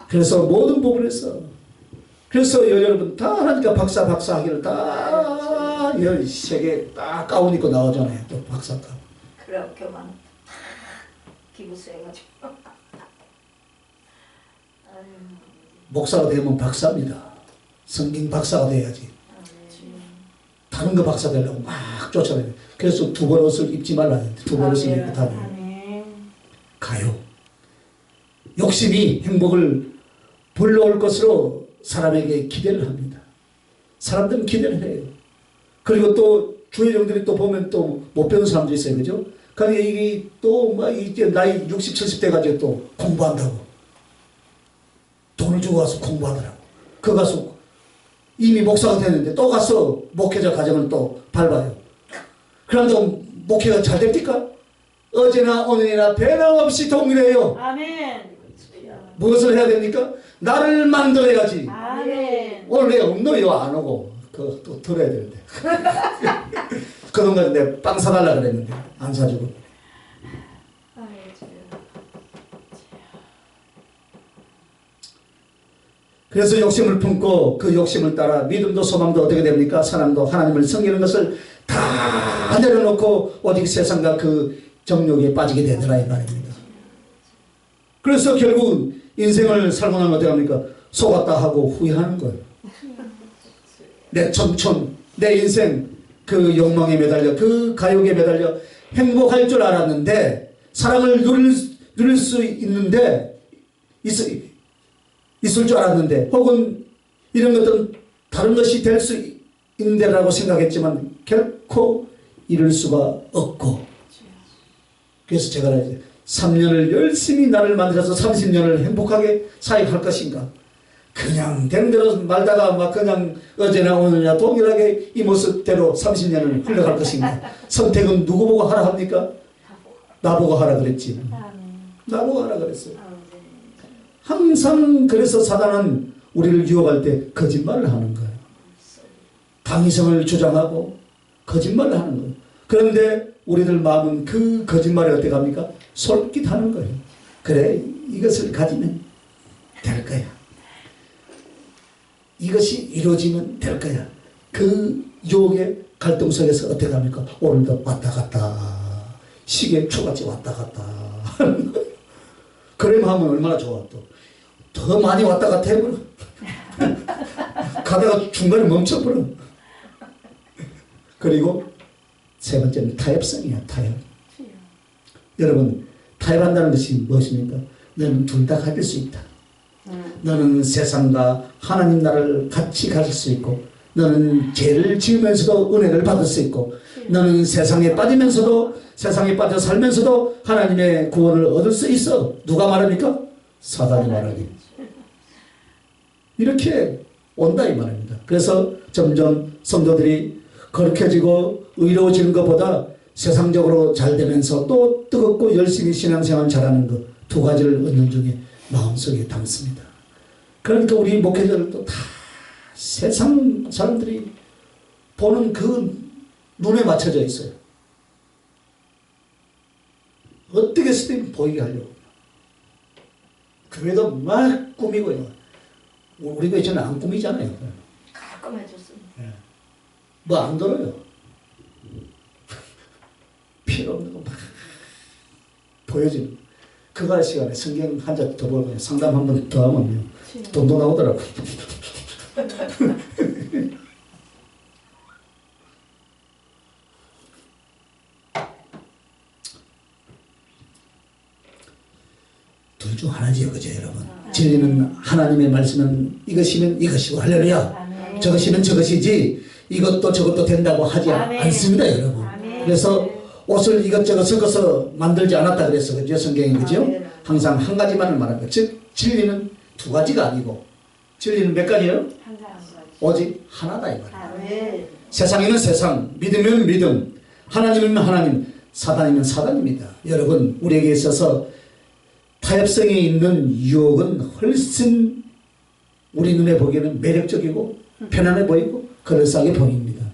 그래서 모든 부분에서 그래서 여러분 다 하니까 박사 하기를 다 13개 딱 가운 입고 나오잖아요. 또 박사가. 그래 교만 기부수해가지고 목사가 되면 박사입니다. 성경 박사가 돼야지. 다른 거 박사 되려고 막 쫓아내요. 그래서 두 벌 옷을 입지 말라는데 두 벌 옷을 입고 다녀요. 가요. 욕심이 행복을 불러올 것으로 사람에게 기대를 합니다. 사람들은 기대를 해요. 그리고 또 주의종들이 또 보면 또 못 배운 사람도 있어요. 그죠? 그러니까 이게 또 막 이제 나이 60, 70대 가지고 또 공부한다고. 돈을 주고 가서 공부하더라고. 그 가서 이미 목사가 됐는데 또 가서 목회자 가정을 또 밟아요. 그런다고 목회가 잘 됩니까? 어제나 오늘이나 변함없이 동일해요. 아멘. 무엇을 해야 됩니까? 나를 만들어야지. 아멘. 오늘 내 없노요 안 오고 그거 또 들어야 되는데. 그동안 내가 빵 사달라 그랬는데 안 사주고. 그래서 욕심을 품고 그 욕심을 따라 믿음도 소망도 어떻게 됩니까? 사랑도 하나님을 섬기는 것을 다 내려놓고 오직 세상과 그 정욕에 빠지게 되더라 이 말입니다. 그래서 결국 인생을 살고 나면 어떻게 합니까? 속았다 하고 후회하는 거예요. 내 청춘, 내 인생 그 욕망에 매달려 그 가욕에 매달려 행복할 줄 알았는데 사랑을 누릴 수 있는데 있을 줄 알았는데 혹은 이런 것들은 다른 것이 될 수 있는데라고 생각했지만 결코 이룰 수가 없고 그래서 제가 3년을 열심히 나를 만들어서 30년을 행복하게 사역할 것인가 그냥 된 대로 말다가 막 그냥 어제나 오늘이나 동일하게 이 모습대로 30년을 흘러갈 것인가 선택은 누구 보고 하라 합니까? 나보고 하라 그랬지. 나보고 하라 그랬어요. 항상 그래서 사단은 우리를 유혹할 때 거짓말을 하는 거예요. 당위성을 주장하고 거짓말을 하는 거예요. 그런데 우리들 마음은 그 거짓말에 어떻게 합니까? 솔깃하는 거예요. 그래 이것을 가지면 될 거야. 이것이 이루어지면 될 거야. 그 유혹의 갈등 속에서 어떻게 합니까? 오늘도 왔다 갔다 시계 초같이 왔다 갔다 하는 거예요. 그래 마음은 얼마나 좋아 또. 더 많이 왔다 갔다 해버려. 가다가 중간에 멈춰버려. 그리고 세 번째는 타협성이야. 타협. 여러분 타협한다는 것이 무엇입니까? 너는 둘 다 가질 수 있다. 너는 세상과 하나님 나라를 같이 가질 수 있고, 너는 죄를 지으면서도 은혜를 받을 수 있고, 너는 세상에 빠지면서도, 세상에 빠져 살면서도 하나님의 구원을 얻을 수 있어. 누가 말합니까? 사단이 말하니. 이렇게 온다 이 말입니다. 그래서 점점 성도들이 거룩해지고 의로워지는 것보다 세상적으로 잘 되면서 또 뜨겁고 열심히 신앙생활 잘하는 것, 두 가지를 얻는 중에 마음속에 담습니다. 그러니까 우리 목회자들도 다 세상 사람들이 보는 그 눈에 맞춰져 있어요. 어떻게 쓰든 보이게 하려고. 교회도 막 꾸미고요. 우리 교회는 안 꾸미잖아요. 가끔 해줬습니다. 뭐 안 들어요. 필요 없는 거 막 보여지는. 그거 할 시간에 성경 한 장 더 보면 상담 한 번 더 하면요. 돈도 나오더라고. 둘 중 하나지요, 그죠, 여러분? 진리는 하나님의 말씀은 이것이면 이것이고, 할렐루야. 저것이면 저것이지, 이것도 저것도 된다고 하지 않습니다, 여러분. 그래서 옷을 이것저것 섞어서 만들지 않았다 그랬어, 그죠, 성경이, 그죠? 항상 한 가지만을 말합니다. 즉, 진리는 두 가지가 아니고, 진리는 몇 가지예요? 오직 하나다, 이 말이에요. 세상에는 세상, 믿으면 믿음, 하나님이면 하나님, 사단이면 사단입니다. 여러분, 우리에게 있어서 타협성이 있는 유혹은 훨씬 우리 눈에 보기에는 매력적이고 편안해 보이고 그럴싸하게 보입니다.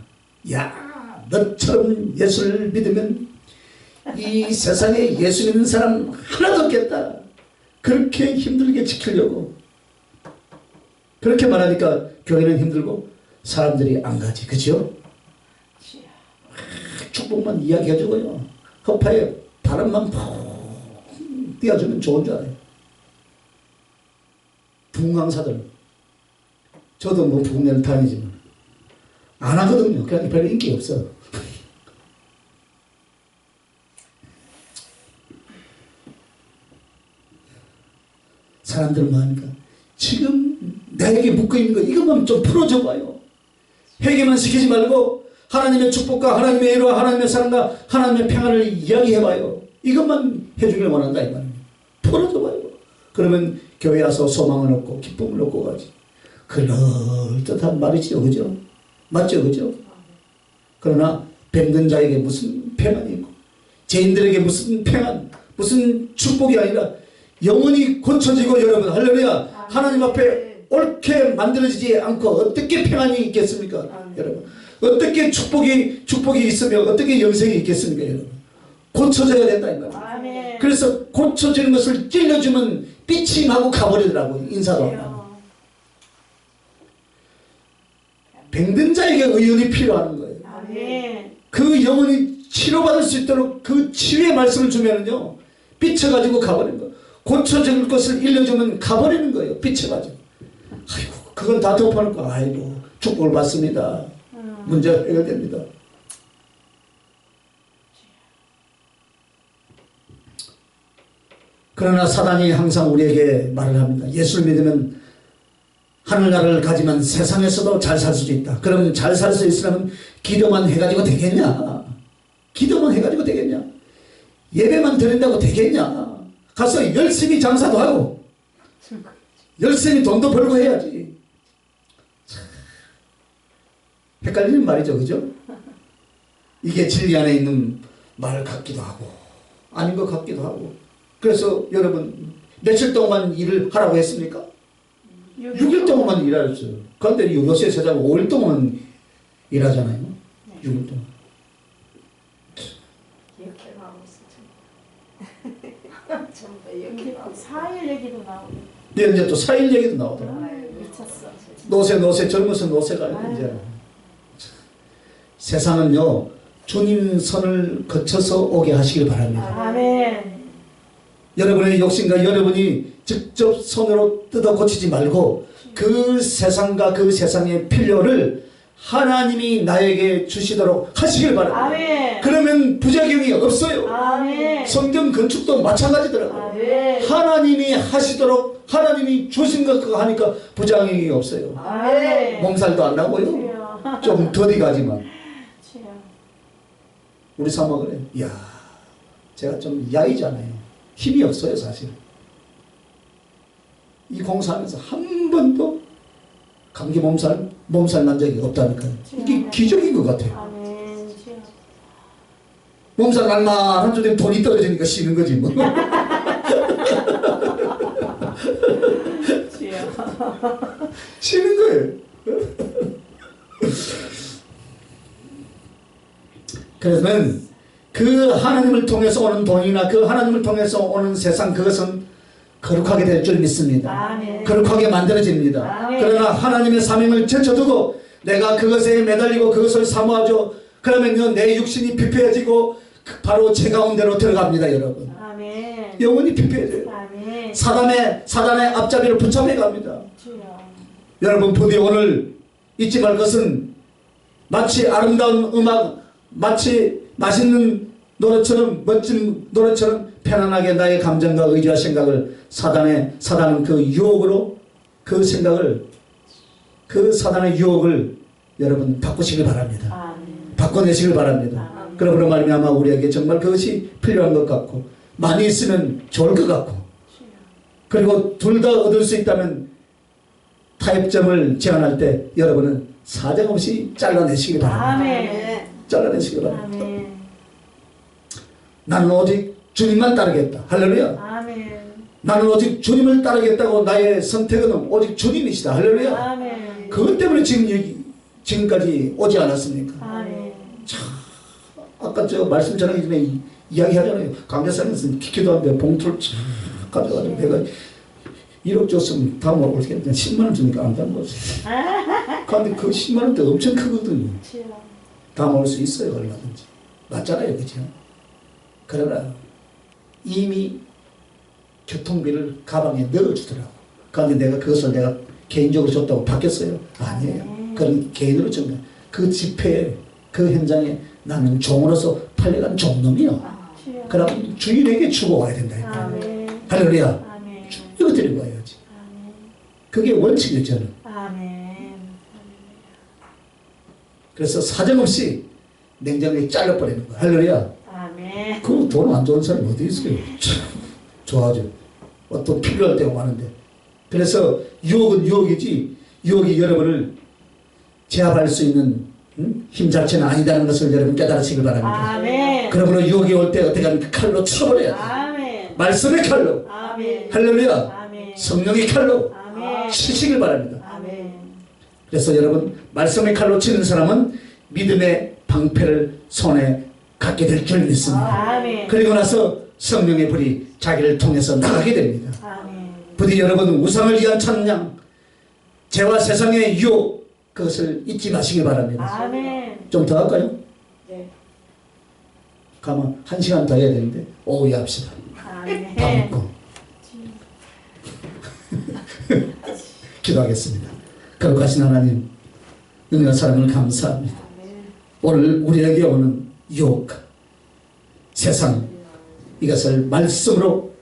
야, 너처럼 예수를 믿으면 이 세상에 예수 믿는 사람 하나도 없겠다. 그렇게 힘들게 지키려고 그렇게 말하니까 교회는 힘들고 사람들이 안 가지, 그죠? 축복만 이야기해주고요, 허파에 바람만 푹 띄워주면 좋은 줄 알아요. 부흥강사들, 저도 뭐 부흥회를 다니지만 안 하거든요. 그냥 별로 인기 없어. 사람들은 뭐하니까 지금 나에게 묶어있는 거 이것만 좀 풀어줘 봐요. 회개만 시키지 말고 하나님의 축복과 하나님의 애로와 하나님의 사랑과 하나님의 평안을 이야기해봐요. 이것만 해주길 원한다 이 말입니다. 풀어줘봐요. 그러면 교회 와서 소망을 얻고 기쁨을 얻고 가지. 그럴듯한 말이죠, 그죠? 맞죠, 그죠? 그러나 병든 자에게 무슨 평안이 있고 죄인들에게 무슨 평안, 무슨 축복이 아니라 영원히 고쳐지고, 여러분 할렐루야, 하나님 앞에 옳게 만들어지지 않고 어떻게 평안이 있겠습니까? 여러분 어떻게 축복이 있으며 어떻게 영생이 있겠습니까? 여러분 고쳐져야 된다 이 말이에요. 그래서 고쳐지는 것을 찔러주면 빛이 나고 가버리더라고요. 인사도 안 하고. 병든 자에게 의원이 필요한 거예요. 그 영혼이 치료받을 수 있도록 그 치유의 말씀을 주면은요 비쳐가지고 가버리는 거예요. 고쳐질 것을 일러주면 가버리는 거예요. 비쳐가지고. 아이고 그건 다 덮어놓고 아이고 축복을 받습니다. 문제가 해결됩니다. 그러나 사단이 항상 우리에게 말을 합니다. 예수를 믿으면 하늘나라를 가지만 세상에서도 잘 살 수 있다. 그럼 잘 살 수 있으면 기도만 해가지고 되겠냐? 기도만 해가지고 되겠냐? 예배만 드린다고 되겠냐? 가서 열심히 장사도 하고 열심히 돈도 벌고 해야지. 헷갈리는 말이죠, 그죠? 이게 진리 안에 있는 말 같기도 하고 아닌 것 같기도 하고. 그래서 여러분 며칠 동안 일을 하라고 했습니까? 6일 동안만 일하셨어요. 그런데 요새 세상 5일 동안 일하잖아요. 6일 동안. 이렇게 하고 있어. 전부 이렇게 하고 4일 얘기도 나오고. 네, 이제 또 4일 얘기도 나오더라고요. 미쳤어. 노세 젊어서 노세가 이제. 세상은요 주님 선을 거쳐서 오게 하시길 바랍니다. 아멘. 여러분의 욕심과 여러분이 직접 손으로 뜯어 고치지 말고 그 세상과 그 세상의 필요를 하나님이 나에게 주시도록 하시길 바랍니다. 아멘. 그러면 부작용이 없어요. 아멘. 성경 건축도 마찬가지더라고요. 아멘. 하나님이 하시도록 하나님이 주신 것 하니까 부작용이 없어요. 아멘. 몸살도 안 나고요. 주여. 좀 더디 가지만. 주여. 우리 사모가 그래. 이야, 제가 좀 야이잖아요. 힘이 없어요, 사실. 이 공사하면서 한 번도 감기 몸살 난 적이 없다니까요. 이게 기적인 것 같아요. 아멘. 주여. 몸살 날만 한 주에 돈이 떨어지니까 쉬는 거지 뭐. 주여. 쉬는 거예요. 그러면 그 하나님을 통해서 오는 돈이나 그 하나님을 통해서 오는 세상, 그것은 거룩하게 될 줄 믿습니다. 아멘. 거룩하게 만들어집니다. 아멘. 그러나 하나님의 사명을 제쳐두고 내가 그것에 매달리고 그것을 사모하죠. 그러면요, 내 육신이 피폐해지고 바로 제 가운데로 들어갑니다, 여러분. 아멘. 영혼이 피폐해져요. 아멘. 사단의 앞잡이를 붙잡혀 갑니다. 주여. 여러분, 부디 오늘 잊지 말 것은 마치 아름다운 음악, 마치 맛있는 노래처럼, 멋진 노래처럼 편안하게 나의 감정과 의지와 생각을 사단은 그 유혹으로 그 생각을, 그 사단의 유혹을 여러분 바꾸시길 바랍니다. 아멘. 바꿔내시길 바랍니다. 아멘. 그러므로 말미암아 우리에게 정말 그것이 필요한 것 같고 많이 있으면 좋을 것 같고, 주여. 그리고 둘 다 얻을 수 있다면 타협점을 제안할 때 여러분은 사정없이 잘라내시기 바랍니다. 아멘. 잘라내시기 바랍니다. 아멘. 나는 오직 주님만 따르겠다. 할렐루야. 아멘. 나는 오직 주님을 따르겠다고, 나의 선택은 오직 주님이시다. 할렐루야. 아멘. 그것 때문에 지금까지 오지 않았습니까? 아멘. 아까 저 말씀 전하기 전에 이야기하잖아요. 강대상에서 기도하는데 봉투를 쫙 가져가지고 내가 1억 줬으면 다음 올 때 10만 원 주니까 안 간 거지. 그런데 그 10만 원대 엄청 크거든요. 주여. 다음 올 수 있어요, 얼마든지. 맞잖아요, 그죠? 그러나 이미 교통비를 가방에 넣어주더라고. 그런데 내가 그것을 내가 개인적으로 줬다고 바뀌었어요? 아니에요. 그건 개인으로 준 거야. 그 집회에, 그 현장에 나는 종으로서 팔려간 종놈이요. 주여. 그럼 주인에게 주고 와야 된다. 아멘. 할렐루야. 아멘. 이거 드리고 와야지. 아멘. 그게 원칙이에요, 저는. 아멘. 그래서 사정없이 냉장고에 잘라버리는 거야. 할렐루야. 아멘. 그 돈 안 좋은 사람이 어디 있어요? 참 좋아하죠. 또 필요할 때가 많은데. 그래서 유혹은 유혹이지, 유혹이 여러분을 제압할 수 있는 힘 자체는 아니다는 것을 여러분 깨달으시길 바랍니다. 아멘. 그러므로 유혹이 올 때 어떻게 하면 칼로 쳐버려야 돼. 아멘. 말씀의 칼로, 아멘. 할렐루야, 아멘. 성령의 칼로 아멘. 치시길 바랍니다. 아멘. 그래서 여러분, 말씀의 칼로 치는 사람은 믿음의 방패를 손에 갖게 될 줄 믿습니다. 아멘. 그리고 나서 성령의 불이 자기를 통해서 나가게 됩니다. 아멘. 부디 여러분, 우상을 위한 찬양, 죄와 세상의 유혹, 그것을 잊지 마시기 바랍니다. 아멘. 좀 더 할까요? 네. 가면 1시간 더 해야 되는데 오후에 합시다. 밥 아멘. 먹고 기도하겠습니다. 거룩하신 하나님, 은혜와 사랑을 감사합니다. 오늘 우리에게 오는 유혹, 세상, 이것을 말씀으로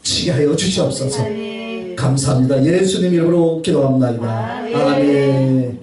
치게 하여 주시옵소서. 아멘. 감사합니다. 예수님 이름으로 기도합니다. 아멘. 아멘.